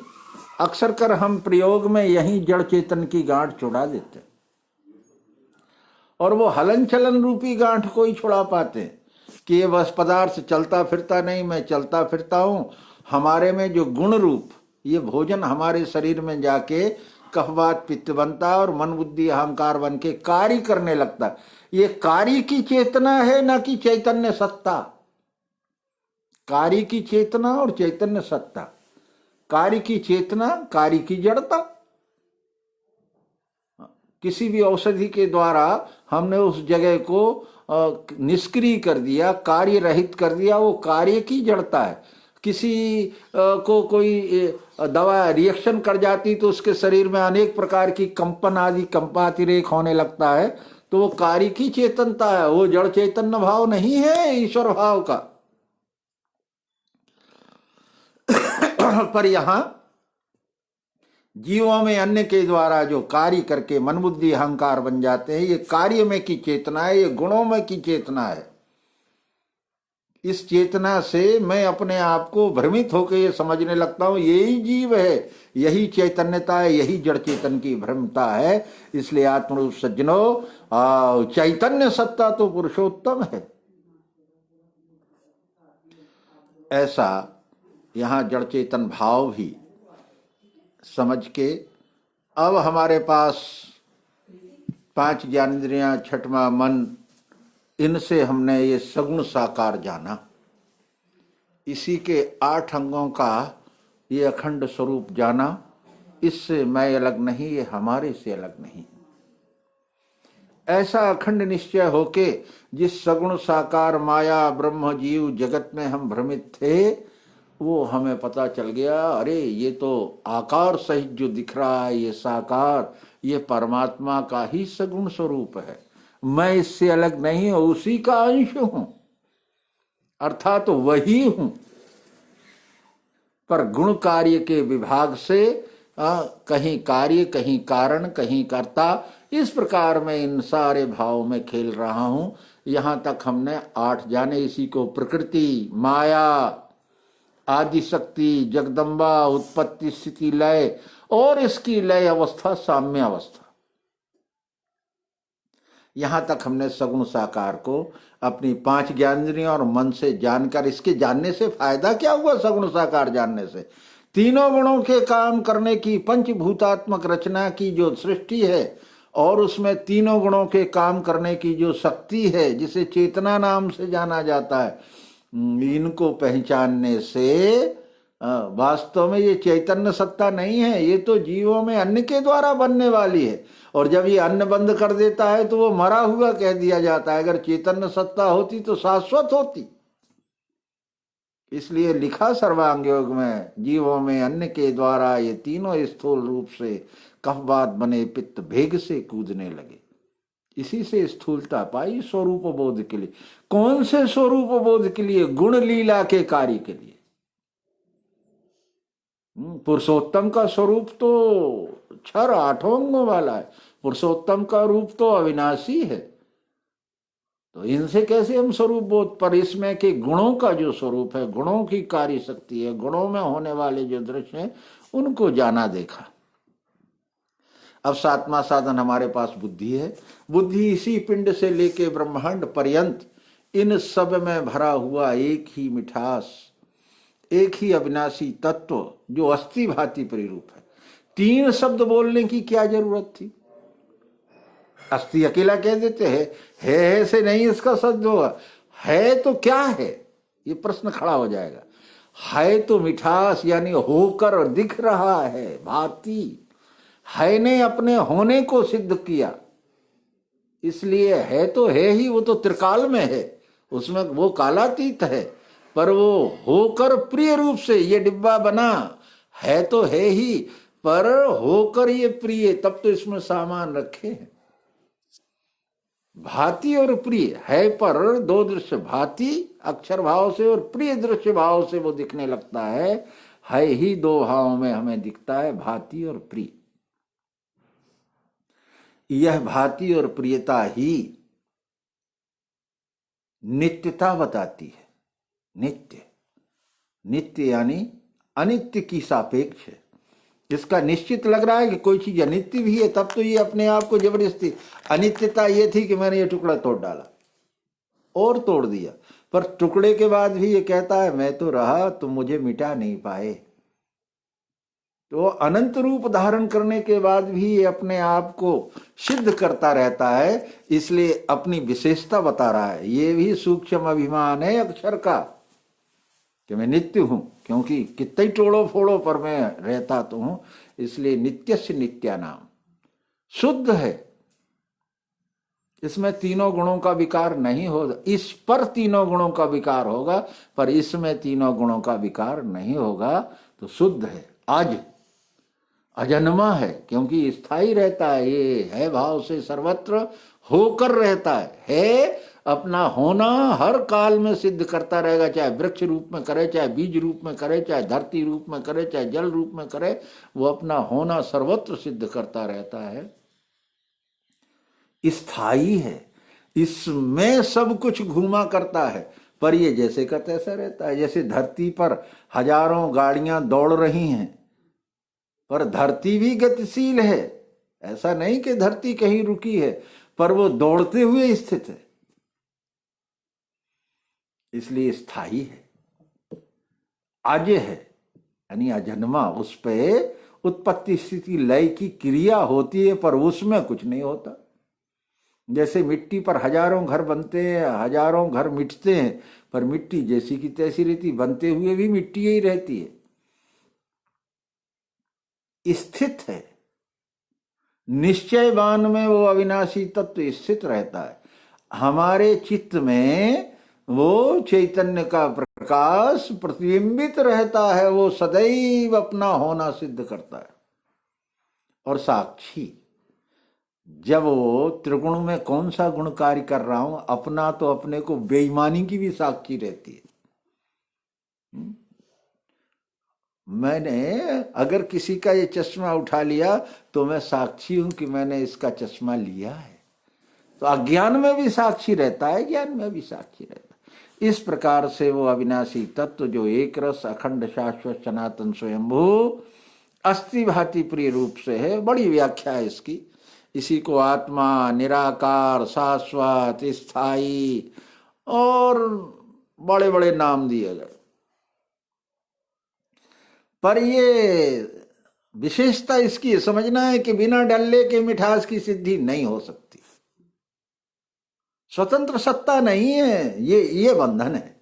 अक्सर कर हम प्रयोग में यही जड़ चेतन की गांठ छुड़ा देते, और वो हलन चलन रूपी गांठ को ही छुड़ा पाते कि ये बस पदार्थ चलता फिरता नहीं, मैं चलता फिरता हूं। हमारे में जो गुण रूप ये भोजन हमारे शरीर में जाके कफवात पित्त बनता है और मन बुद्धि अहंकार बन के कार्य करने लगता। ये कार्य की चेतना है, ना कि चैतन्य सत्ता। कार्य की चेतना और चैतन्य सत्ता। कार्य की चेतना, कार्य की जड़ता। किसी भी औषधि के द्वारा हमने उस जगह को निष्क्रिय कर दिया, कार्य रहित कर दिया, वो कार्य की जड़ता है। किसी को कोई दवा रिएक्शन कर जाती तो उसके शरीर में अनेक प्रकार की कंपन आदि कंपातिरेक होने लगता है, तो वो कार्य की चेतनता है, वो जड़ चैतन्य भाव नहीं है ईश्वर भाव का। पर यहां जीवों में अन्य के द्वारा जो कार्य करके मन बुद्धि अहंकार बन जाते हैं, ये कार्य में की चेतना है, ये गुणों में की चेतना है। इस चेतना से मैं अपने आप को भ्रमित होकर ये समझने लगता हूं यही जीव है, यही चैतन्यता है, यही जड़ चेतन की भ्रमता है। इसलिए आत्मरूप सज्जनों, चैतन्य सत्ता तो पुरुषोत्तम है। ऐसा यहां जड़ चेतन भाव भी समझ के अब हमारे पास 5 ज्ञानेंद्रियां, छठवां मन, इनसे हमने ये सगुण साकार जाना। इसी के 8 अंगों का ये अखंड स्वरूप जाना। इससे मैं अलग नहीं, ये हमारे से अलग नहीं। ऐसा अखंड निश्चय होके जिस सगुण साकार माया ब्रह्म जीव जगत में हम भ्रमित थे, वो हमें पता चल गया, अरे ये तो आकार सहित जो दिख रहा है ये साकार, ये परमात्मा का ही सगुण स्वरूप है। मैं इससे अलग नहीं हूं, उसी का अंश हूं, अर्थात तो वही हूं। पर गुण कार्य के विभाग से कहीं कार्य, कहीं कारण, कहीं कर्ता, इस प्रकार मैं इन सारे भाव में खेल रहा हूं। यहां तक हमने 8 जाने। इसी को प्रकृति, माया, आदि शक्ति, जगदम्बा, उत्पत्ति स्थिति लय, और इसकी लय अवस्था साम्य अवस्था, यहां तक हमने सगुण साकार को अपनी 5 ज्ञानेंद्रियों और मन से जानकर, इसके जानने से फायदा क्या हुआ? सगुण साकार जानने से तीनों गुणों के काम करने की पंचभूतात्मक रचना की जो सृष्टि है, और उसमें तीनों गुणों के काम करने की जो शक्ति है, जिसे चेतना नाम से जाना जाता है, इनको पहचानने से वास्तव में ये चैतन्य सत्ता नहीं है, ये तो जीवों में अन्न के द्वारा बनने वाली है। और जब ये अन्न बंद कर देता है तो वो मरा हुआ कह दिया जाता है। अगर चैतन्य सत्ता होती तो शाश्वत होती। इसलिए लिखा सर्वांग योग में, जीवों में अन्न के द्वारा ये तीनों स्थूल रूप से कफवात बने, पित्त भेग से कूदने लगे। इसी से स्थूलता पाई स्वरूप बोध के लिए। कौन से स्वरूप बोध के लिए? गुण लीला के कार्य के लिए। पुरुषोत्तम का स्वरूप तो 6 8 अंगों वाला है। पुरुषोत्तम का रूप तो अविनाशी है। तो इनसे कैसे हम स्वरूप बोध? पर इसमें के गुणों का जो स्वरूप है, गुणों की कार्य शक्ति है, गुणों में होने वाले जो दृश्य हैं, उनको जाना देखा। अब 7वां साधन हमारे पास बुद्धि है। बुद्धि इसी पिंड से लेके ब्रह्मांड पर्यंत इन सब में भरा हुआ एक ही मिठास, एक ही अविनाशी तत्व जो अस्थि भांति परिरूप है। 3 शब्द बोलने की क्या जरूरत थी? अस्थि अकेला कह देते हैं, है से नहीं इसका शब्द होगा। है तो क्या है, ये प्रश्न खड़ा हो जाएगा। है तो मिठास यानी होकर दिख रहा है, भांति है ने अपने होने को सिद्ध किया, इसलिए है तो है ही, वो तो त्रिकाल में है, उसमें वो कालातीत है, पर वो होकर प्रिय रूप से ये डिब्बा बना, है तो है ही पर होकर ये प्रिय, तब तो इसमें सामान रखे हैं। भांति और प्रिय है, पर दो दृश्य, भांति अक्षर भाव से और प्रिय दृश्य भाव से वो दिखने लगता है ही दो भावों में हमें दिखता है, भांति और प्रिय। यह भांति और प्रियता ही नित्यता बताती है। नित्य, नित्य यानी अनित्य की सापेक्ष है। इसका निश्चित लग रहा है कि कोई चीज अनित्य भी है, तब तो ये अपने आप को जबरदस्ती, अनित्यता ये थी कि मैंने ये टुकड़ा तोड़ डाला और तोड़ दिया, पर टुकड़े के बाद भी ये कहता है मैं तो रहा, तुम मुझे मिटा नहीं पाए। तो अनंत रूप धारण करने के बाद भी ये अपने आप को सिद्ध करता रहता है, इसलिए अपनी विशेषता बता रहा है। ये भी सूक्ष्म अभिमान है अक्षर का कि मैं नित्य हूं, क्योंकि कितने ही तोड़ो फोड़ो पर मैं रहता तो हूं, इसलिए नित्य से नित्या नाम शुद्ध है। इसमें तीनों गुणों का विकार नहीं होगा, इस पर तीनों गुणों का विकार होगा, पर इसमें तीनों गुणों का विकार नहीं होगा, तो शुद्ध है। आज अजन्मा है क्योंकि स्थायी रहता है, ये है भाव से सर्वत्र होकर रहता है अपना होना हर काल में सिद्ध करता रहेगा, चाहे वृक्ष रूप में करे, चाहे बीज रूप में करे, चाहे धरती रूप में करे, चाहे जल रूप में करे, वो अपना होना सर्वत्र सिद्ध करता रहता है, स्थायी है, इसमें सब कुछ घूमा करता है। पर ये जैसे का तैसा रहता है। जैसे धरती पर हजारों गाड़ियां दौड़ रही हैं, पर धरती भी गतिशील है, ऐसा नहीं कि धरती कहीं रुकी है, पर वो दौड़ते हुए स्थित है, इसलिए स्थायी है। अज है यानी अजन्मा, उस पे उत्पत्ति स्थिति लय की क्रिया होती है, पर उसमें कुछ नहीं होता। जैसे मिट्टी पर हजारों घर बनते हैं, हजारों घर मिटते हैं, पर मिट्टी जैसी की तैसी रहती, बनते हुए भी मिट्टी ही रहती है, स्थित है। निश्चयवान में वो अविनाशी तत्व स्थित रहता है। हमारे चित्त में वो चैतन्य का प्रकाश प्रतिबिंबित रहता है, वो सदैव अपना होना सिद्ध करता है। और साक्षी, जब वो त्रिगुण में कौन सा गुण कार्य कर रहा हूं, अपना तो अपने को बेईमानी की भी साक्षी रहती है। मैंने अगर किसी का ये चश्मा उठा लिया तो मैं साक्षी हूं कि मैंने इसका चश्मा लिया है। तो अज्ञान में भी साक्षी रहता है, ज्ञान में भी साक्षी रहता है। इस प्रकार से वो अविनाशी तत्व जो एक रस अखंड शाश्वत सनातन स्वयंभू अस्थि भांति प्रिय रूप से है, बड़ी व्याख्या है इसकी। इसी को आत्मा, निराकार, शाश्वत, स्थायी और बड़े बड़े नाम दिए गए। पर ये विशेषता इसकी समझना है कि बिना डल्ले के मिठास की सिद्धि नहीं हो सकती। स्वतंत्र सत्ता नहीं है, ये बंधन है।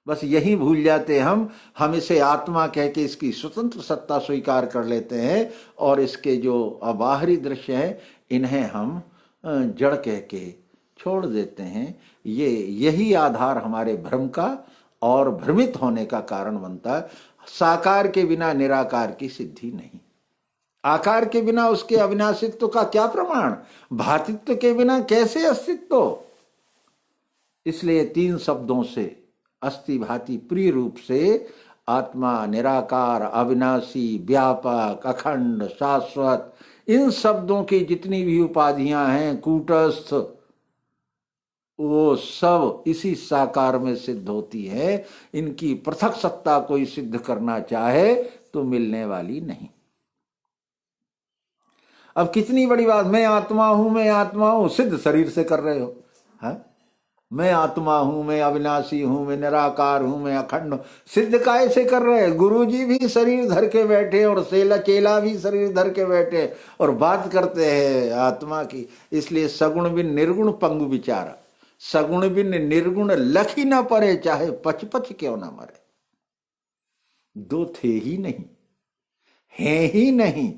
बस यही भूल जाते हम इसे आत्मा कह के इसकी स्वतंत्र सत्ता स्वीकार कर लेते हैं, और इसके जो बाहरी दृश्य हैं इन्हें हम जड़ कह के छोड़ देते हैं। यही आधार हमारे भ्रम का और भ्रमित होने का कारण बनता है। साकार के बिना निराकार की सिद्धि नहीं, आकार के बिना उसके अविनाशित्व का क्या प्रमाण, भातित्व के बिना कैसे अस्तित्व। इसलिए तीन शब्दों से अस्थि भाति प्रिय रूप से आत्मा, निराकार, अविनाशी, व्यापक, अखंड, शाश्वत, इन शब्दों की जितनी भी उपाधियां हैं कूटस्थ, वो सब इसी साकार में सिद्ध होती है। इनकी पृथक सत्ता कोई सिद्ध करना चाहे तो मिलने वाली नहीं। अब कितनी बड़ी बात, मैं आत्मा हूं, सिद्ध शरीर से कर रहे हो। है मैं आत्मा हूं, मैं अविनाशी हूं, मैं निराकार हूं, मैं अखंड हूं, सिद्ध काय से कर रहे हैं। गुरु जी भी शरीर धर के बैठे और चेला भी शरीर धर के बैठे और बात करते हैं आत्मा की। इसलिए सगुण बिन निर्गुण पंगु विचारा, सगुण बिन निर्गुण लख ही ना पड़े, चाहे पच पच क्यों ना मरे। दो थे ही नहीं, हैं ही नहीं,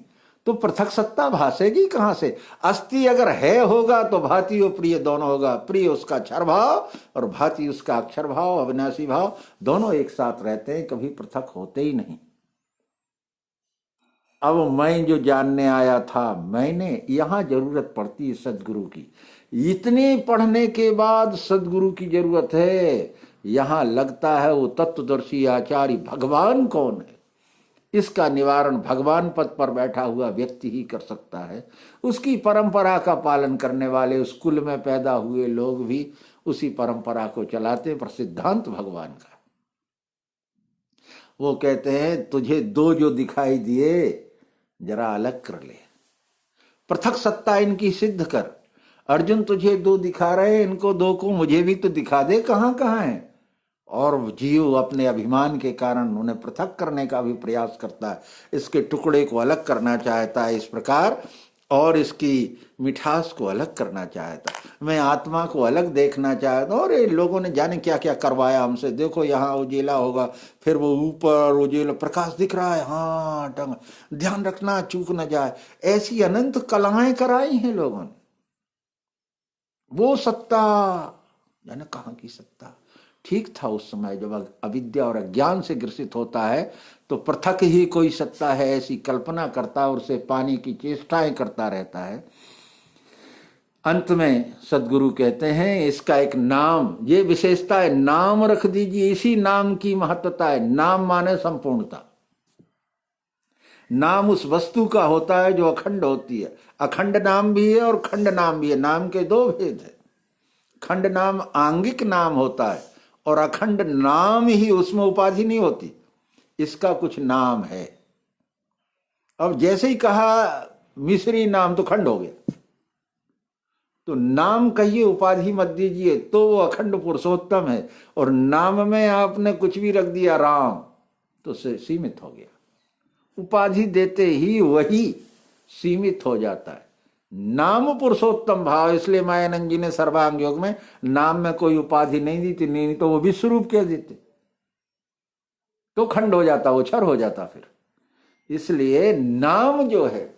तो पृथक सत्ता भासेगी कहां से? अस्थि अगर है होगा तो भाति और प्रिय दोनों होगा। प्रिय उसका क्षर भाव और भाति उसका अक्षर भाव, अविनाशी भाव, दोनों एक साथ रहते हैं, कभी पृथक होते ही नहीं। अब मैं जो जानने आया था, मैंने, यहां जरूरत पड़ती है सदगुरु की। इतने पढ़ने के बाद सदगुरु की जरूरत है। यहां लगता है वो तत्वदर्शी आचार्य भगवान कौन है, इसका निवारण भगवान पद पर बैठा हुआ व्यक्ति ही कर सकता है। उसकी परंपरा का पालन करने वाले उस कुल में पैदा हुए लोग भी उसी परंपरा को चलाते, पर सिद्धांत भगवान का। वो कहते हैं तुझे दो जो दिखाई दिए जरा अलग कर ले, पृथक सत्ता इनकी सिद्ध कर। अर्जुन तुझे दो दिखा रहे हैं, इनको दो को मुझे भी तो दिखा दे कहां कहां है। और जीव अपने अभिमान के कारण उन्हें पृथक करने का भी प्रयास करता है, इसके टुकड़े को अलग करना चाहता है इस प्रकार, और इसकी मिठास को अलग करना चाहता है। मैं आत्मा को अलग देखना चाहता हूं। और ये लोगों ने जाने क्या क्या करवाया हमसे, देखो यहाँ उजेला होगा, फिर वो ऊपर उजेला प्रकाश दिख रहा है, हाँ टंग, ध्यान रखना चूक न जाए। ऐसी अनंत कलाएं कराई हैं लोगों ने। वो सत्ता जाने कहाँ की सत्ता। ठीक था उस समय जब अविद्या और अज्ञान से ग्रसित होता है तो पृथक ही कोई सत्ता है ऐसी कल्पना करता और उसे पाने की चेष्टाएं करता रहता है। अंत में सदगुरु कहते हैं इसका एक नाम, ये विशेषता है, नाम रख दीजिए। इसी नाम की महत्वता है। नाम माने संपूर्णता। नाम उस वस्तु का होता है जो अखंड होती है। अखंड नाम भी है और खंड नाम भी है। नाम के दो भेद है। खंड नाम आंगिक नाम होता है और अखंड नाम ही, उसमें उपाधि नहीं होती, इसका कुछ नाम है। अब जैसे ही कहा मिश्री नाम तो खंड हो गया, तो नाम कहिए उपाधि मत दीजिए, तो वो अखंड पुरुषोत्तम है। और नाम में आपने कुछ भी रख दिया राम तो सीमित हो गया। उपाधि देते ही वही सीमित हो जाता है। नाम पुरुषोत्तम भाव, इसलिए मायानंद जी ने सर्वांग योग में नाम में कोई उपाधि नहीं दी थी, नहीं तो वो विश्व रूप कह देते, तो खंड हो जाता, वो क्षर हो जाता फिर। इसलिए नाम जो है,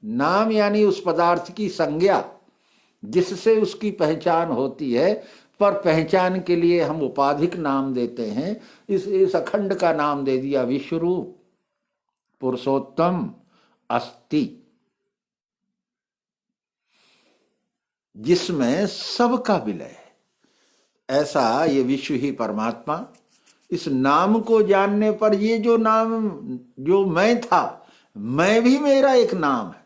नाम यानी उस पदार्थ की संज्ञा जिससे उसकी पहचान होती है, पर पहचान के लिए हम उपाधिक नाम देते हैं। इस अखंड का नाम दे दिया विश्वरूप, पुरुषोत्तम, अस्ति, जिसमें सबका विलय है। ऐसा ये विश्व ही परमात्मा। इस नाम को जानने पर ये जो नाम, जो मैं था, मैं भी मेरा एक नाम है।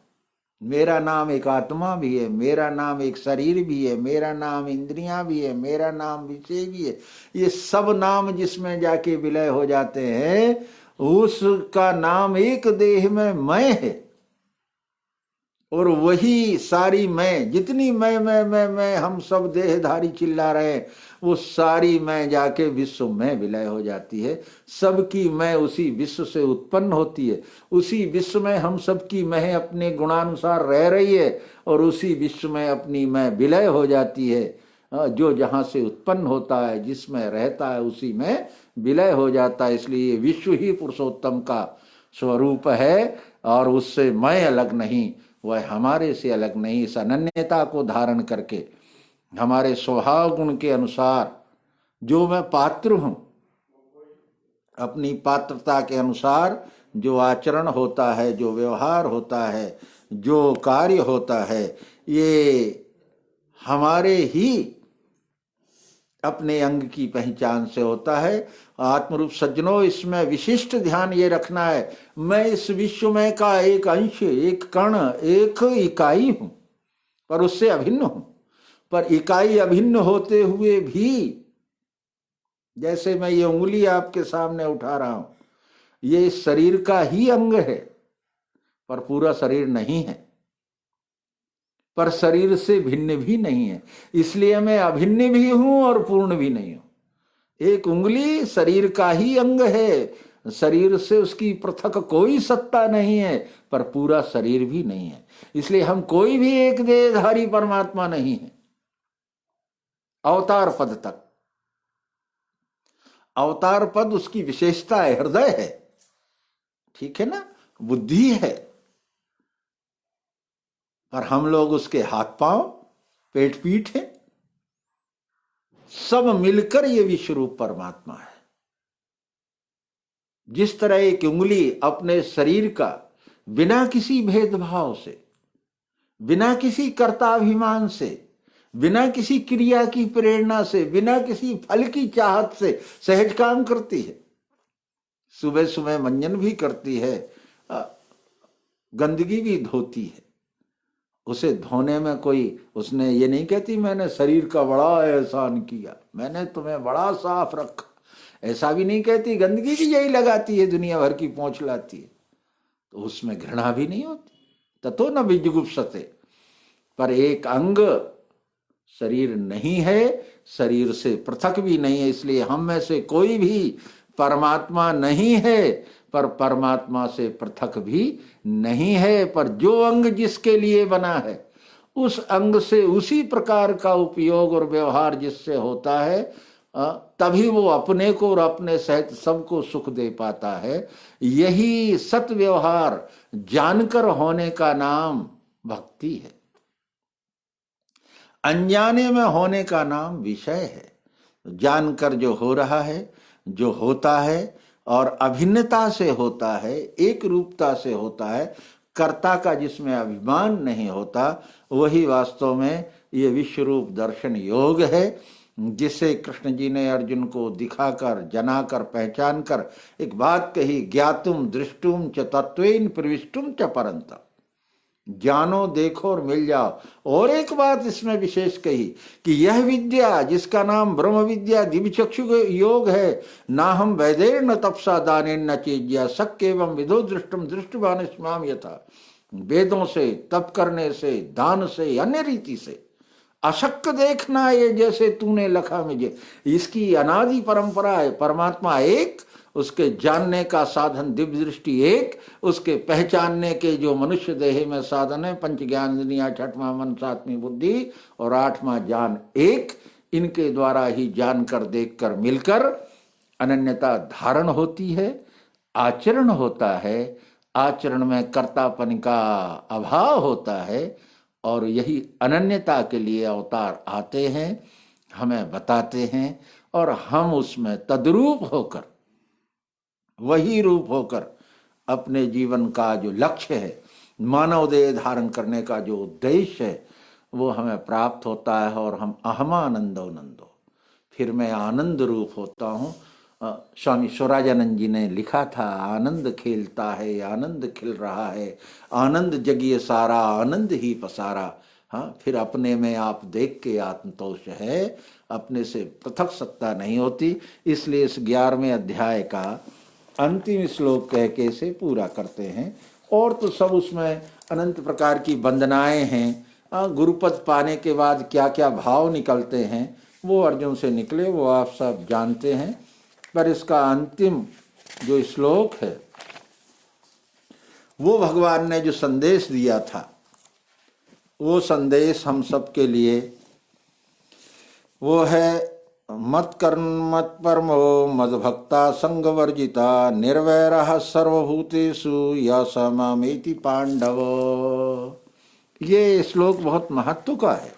मेरा नाम एक आत्मा भी है, मेरा नाम एक शरीर भी है, मेरा नाम इंद्रियां भी है, मेरा नाम विषय भी है। ये सब नाम जिसमें जाके विलय हो जाते हैं, उसका नाम एक देह में मैं है। और वही सारी मैं, जितनी मैं हम सब देहधारी चिल्ला रहे हैं, वो सारी मैं जाके विश्व में विलय हो जाती है। सबकी मैं उसी विश्व से उत्पन्न होती है। उसी विश्व में हम सबकी मैं अपने गुणानुसार रह रही है और उसी विश्व में अपनी मैं विलय हो जाती है। जो जहां से उत्पन्न होता है, जिसमें रहता है, उसी में विलय हो जाता है। इसलिए विश्व ही पुरुषोत्तम का स्वरूप है और उससे मैं अलग नहीं, वह हमारे से अलग नहीं। इस अनन्यता को धारण करके हमारे स्वभाव गुण के अनुसार जो मैं पात्र हूं, अपनी पात्रता के अनुसार जो आचरण होता है, जो व्यवहार होता है, जो कार्य होता है, ये हमारे ही अपने अंग की पहचान से होता है। आत्मरूप सज्जनों, इसमें विशिष्ट ध्यान ये रखना है, मैं इस विश्व में का एक अंश, एक कण, एक इकाई हूं, पर उससे अभिन्न हूं। पर इकाई अभिन्न होते हुए भी, जैसे मैं ये उंगली आपके सामने उठा रहा हूं, ये शरीर का ही अंग है, पर पूरा शरीर नहीं है, पर शरीर से भिन्न भी नहीं है। इसलिए मैं अभिन्न भी हूं और पूर्ण भी नहीं हूं। एक उंगली शरीर का ही अंग है, शरीर से उसकी पृथक कोई सत्ता नहीं है, पर पूरा शरीर भी नहीं है। इसलिए हम कोई भी एक देहधारी परमात्मा नहीं है। अवतार पद तक, अवतार पद उसकी विशेषता है, हृदय है। ठीक है ना, बुद्धि है, पर हम लोग उसके हाथ पांव, पेट पीठ है, सब मिलकर ये विश्व रूप परमात्मा है। जिस तरह एक उंगली अपने शरीर का बिना किसी भेदभाव से, बिना किसी कर्ताभिमान से, बिना किसी क्रिया की प्रेरणा से, बिना किसी फल की चाहत से सहज काम करती है, सुबह सुबह मंजन भी करती है, गंदगी भी धोती है, उसे धोने में कोई उसने ये नहीं कहती मैंने शरीर का बड़ा एहसान किया, मैंने तुम्हें बड़ा साफ रखा, ऐसा भी नहीं कहती। गंदगी भी यही लगाती है, दुनिया भर की पहुंच लाती है, तो उसमें घृणा भी नहीं होती। ततो न विजुगुप्सते, पर एक अंग शरीर नहीं है, शरीर से पृथक भी नहीं है, इसलिए हम में से कोई भी परमात्मा नहीं है, पर परमात्मा से पृथक भी नहीं है। पर जो अंग जिसके लिए बना है, उस अंग से उसी प्रकार का उपयोग और व्यवहार जिससे होता है, तभी वो अपने को और अपने सहित सबको सुख दे पाता है। यही सत व्यवहार जानकर होने का नाम भक्ति है, अनजाने में होने का नाम विषय है। जानकर जो हो रहा है, जो होता है, और अभिन्नता से होता है, एक रूपता से होता है, कर्ता का जिसमें अभिमान नहीं होता, वही वास्तव में ये विश्व रूप दर्शन योग है, जिसे कृष्ण जी ने अर्जुन को दिखाकर, जनाकर, पहचान कर एक बात कही, ज्ञातुम दृष्टुम च तत्वेन प्रविष्टुम च परंतप, जानो, देखो और मिल जाओ। और एक बात इसमें विशेष कही कि यह विद्या जिसका नाम ब्रह्म विद्या दिव्य चक्षु योग है, ना हम वैदेर न तपसा दाने न चेज्या शक्य एवं विधो दृष्टम दृष्टवान स्माम यथा, वेदों से, तप करने से, दान से, अन्य रीति से अशक्य देखना ये जैसे तूने लखा मुझे। इसकी अनादि परंपरा है। परमात्मा एक, उसके जानने का साधन दिव्य दृष्टि एक, उसके पहचानने के जो मनुष्य देह में साधन है, पंच ज्ञान दुनिया, छठवां मन, सातवीं बुद्धि और आठवां ज्ञान एक, इनके द्वारा ही जानकर, देखकर, मिलकर अनन्यता धारण होती है, आचरण होता है, आचरण में कर्तापन का अभाव होता है, और यही अनन्यता के लिए अवतार आते हैं, हमें बताते हैं, और हम उसमें तद्रूप होकर, वही रूप होकर अपने जीवन का जो लक्ष्य है, मानव देह धारण करने का जो उद्देश्य है, वो हमें प्राप्त होता है, और हम अहमानंदो नंदो, फिर मैं आनंद रूप होता हूँ। स्वामी स्वराजानंद जी ने लिखा था, आनंद खेलता है, आनंद खिल रहा है, आनंद जगिए सारा, आनंद ही पसारा। हाँ, फिर अपने में आप देख के आत्मतोष है, अपने से पृथक सत्ता नहीं होती। इसलिए इस 11वें अध्याय का अंतिम श्लोक कह के इसे पूरा करते हैं। और तो सब उसमें अनंत प्रकार की वंदनाएं हैं। गुरुपद पाने के बाद क्या क्या भाव निकलते हैं वो अर्जुन से निकले, वो आप सब जानते हैं। पर इसका अंतिम जो श्लोक है, वो भगवान ने जो संदेश दिया था, वो संदेश हम सब के लिए वो है, मत कर्म मत परमो मद भक्ता संग वर्जिता निर्वैरः सर्वभूतेषु यशमेति पांडव। ये श्लोक बहुत महत्व का है।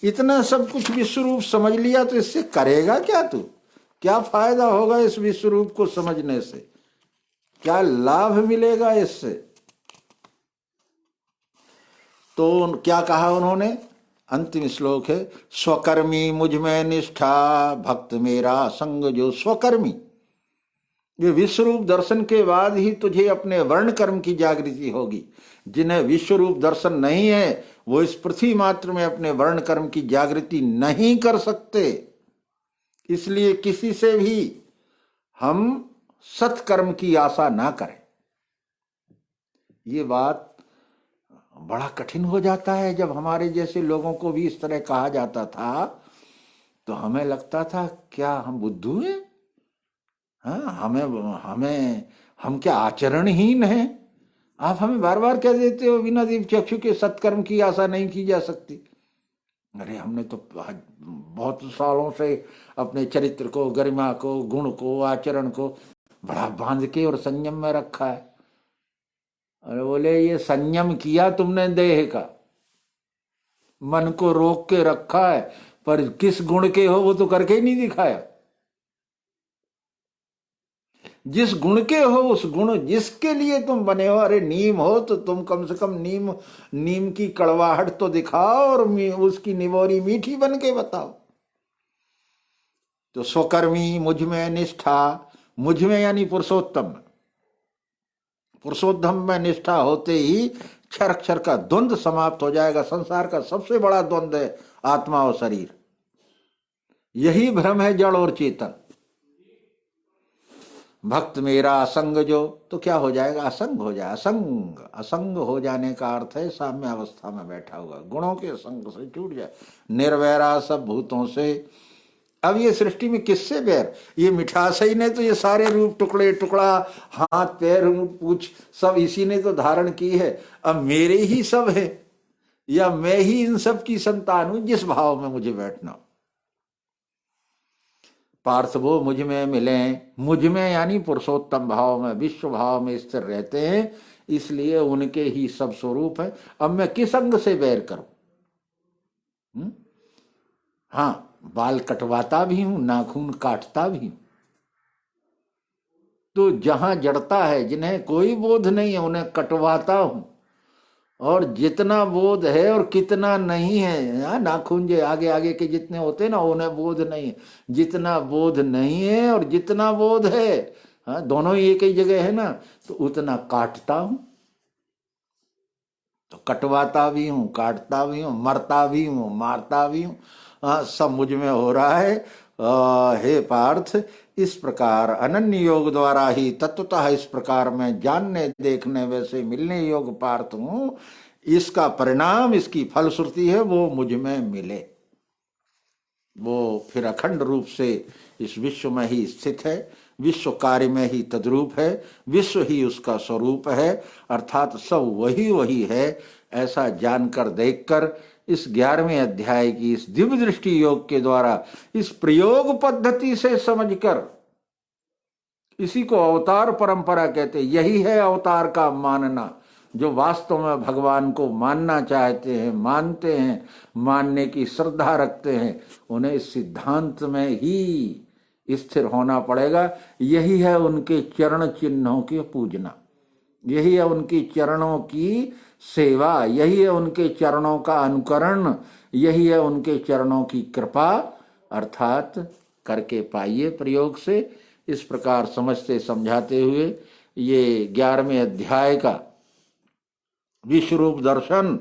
इतना सब कुछ विश्वरूप समझ लिया तो इससे करेगा क्या तू? क्या फायदा होगा इस विश्वरूप को समझने से? क्या लाभ मिलेगा इससे? तो क्या कहा उन्होंने? अंतिम श्लोक है, स्वकर्मी मुझ में निष्ठा भक्त मेरा संग जो। स्वकर्मी, ये विश्वरूप दर्शन के बाद ही तुझे अपने वर्ण कर्म की जागृति होगी। जिन्हें विश्वरूप दर्शन नहीं है वो इस पृथ्वी मात्र में अपने वर्ण कर्म की जागृति नहीं कर सकते। इसलिए किसी से भी हम सत्कर्म की आशा ना करें। ये बात बड़ा कठिन हो जाता है। जब हमारे जैसे लोगों को भी इस तरह कहा जाता था तो हमें लगता था क्या हम बुद्धू हैं? हाँ, हम क्या आचरणहीन हैं? आप हमें बार बार कह देते हो बिना दिव्य चक्षु के सत्कर्म की आशा नहीं की जा सकती। अरे हमने तो बहुत सालों से अपने चरित्र को, गरिमा को, गुण को, आचरण को बड़ा बांध के और संयम में रखा है। अरे बोले ये संयम किया तुमने देह का, मन को रोक के रखा है, पर किस गुण के हो वो तो करके ही नहीं दिखाया। जिस गुण के हो उस गुण जिसके लिए तुम बने हो, अरे नीम हो तो तुम कम से कम नीम नीम की कड़वाहट तो दिखाओ और उसकी निवोरी मीठी बन के बताओ। तो स्वकर्मी मुझ में निष्ठा, मुझ में यानी पुरुषोत्तम, पुरुषोत्तम में निष्ठा होते ही क्षर क्षर का द्वंद्व समाप्त हो जाएगा। संसार का सबसे बड़ा द्वंद्व है आत्मा और शरीर, यही भ्रम है जड़ और चेतन। भक्त मेरा असंग जो, तो क्या हो जाएगा? असंग हो जाए। असंग, असंग हो जाने का अर्थ है साम्य अवस्था में बैठा हुआ, गुणों के संग से छूट जाए, निर्वैरा सब भूतों से। अब ये सृष्टि में किससे बैर? ये मिठास ही ने तो ये सारे रूप, टुकड़े टुकड़ा, हाथ पैर पूछ सब इसी ने तो धारण की है। अब मेरे ही सब है या मैं ही इन सब की संतान हूं, जिस भाव में मुझे बैठना। पार्थ वो मुझ में मिले, मुझ में यानी पुरुषोत्तम भाव में, विश्व भाव में स्थिर रहते हैं, इसलिए उनके ही सब स्वरूप है। अब मैं किस अंग से बैर करूं? हाँ, बाल कटवाता भी हूं, नाखून काटता भी हूं। तो जहां जड़ता है, जिन्हें कोई बोध नहीं है, उन्हें कटवाता हूं। और जितना बोध है और कितना नहीं है, नाखून जो आगे आगे के जितने होते हैं ना, उन्हें बोध नहीं है। जितना बोध नहीं है और जितना बोध है, हाँ, दोनों ही एक ही जगह है ना, तो उतना काटता हूं। तो कटवाता भी हूं, काटता भी हूं, मरता भी हूं, मारता भी हूं। सब मुझ में हो रहा है। हे पार्थ, इस प्रकार अनन्य योग द्वारा ही तत्वतः इस प्रकार मैं जानने देखने वैसे मिलने योग पार्थ हूं। इसका परिणाम, इसकी फलश्रुति है वो मुझ में मिले। वो फिर अखंड रूप से इस विश्व में ही स्थित है, विश्व कार्य में ही तद्रूप है, विश्व ही उसका स्वरूप है, अर्थात सब वही वही है। ऐसा जानकर देखकर इस 11वें अध्याय की इस दिव्य दृष्टि योग के द्वारा, इस प्रयोग पद्धति से समझकर, इसी को अवतार परंपरा कहते, यही है अवतार का मानना। जो वास्तव में भगवान को मानना चाहते हैं, मानते हैं, मानने की श्रद्धा रखते हैं, उन्हें इस सिद्धांत में ही स्थिर होना पड़ेगा। यही है उनके चरण चिन्हों के पूजना, यही है उनकी चरणों की सेवा, यही है उनके चरणों का अनुकरण, यही है उनके चरणों की कृपा। अर्थात करके पाइए प्रयोग से। इस प्रकार समझते समझाते हुए ये 11वें अध्याय का विश्वरूप दर्शन,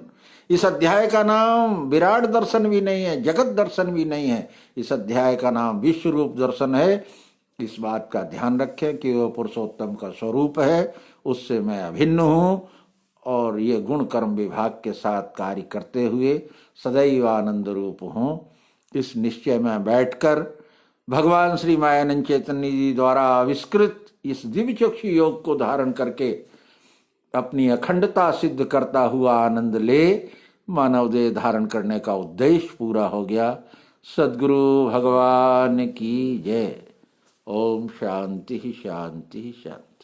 इस अध्याय का नाम विराट दर्शन भी नहीं है, जगत दर्शन भी नहीं है, इस अध्याय का नाम विश्वरूप दर्शन है। इस बात का ध्यान रखें कि वह पुरुषोत्तम का स्वरूप है, उससे मैं अभिन्न हूं और ये गुण कर्म विभाग के साथ कार्य करते हुए सदैव आनंद रूप हूं। इस निश्चय में बैठकर भगवान श्री मायानंद चैतन्य जी द्वारा आविष्कृत इस दिव्य चक्षु योग को धारण करके अपनी अखंडता सिद्ध करता हुआ आनंद ले मानव देह धारण करने का उद्देश्य पूरा हो गया। सद्गुरु भगवान की जय। ओम शांति शांति शांति।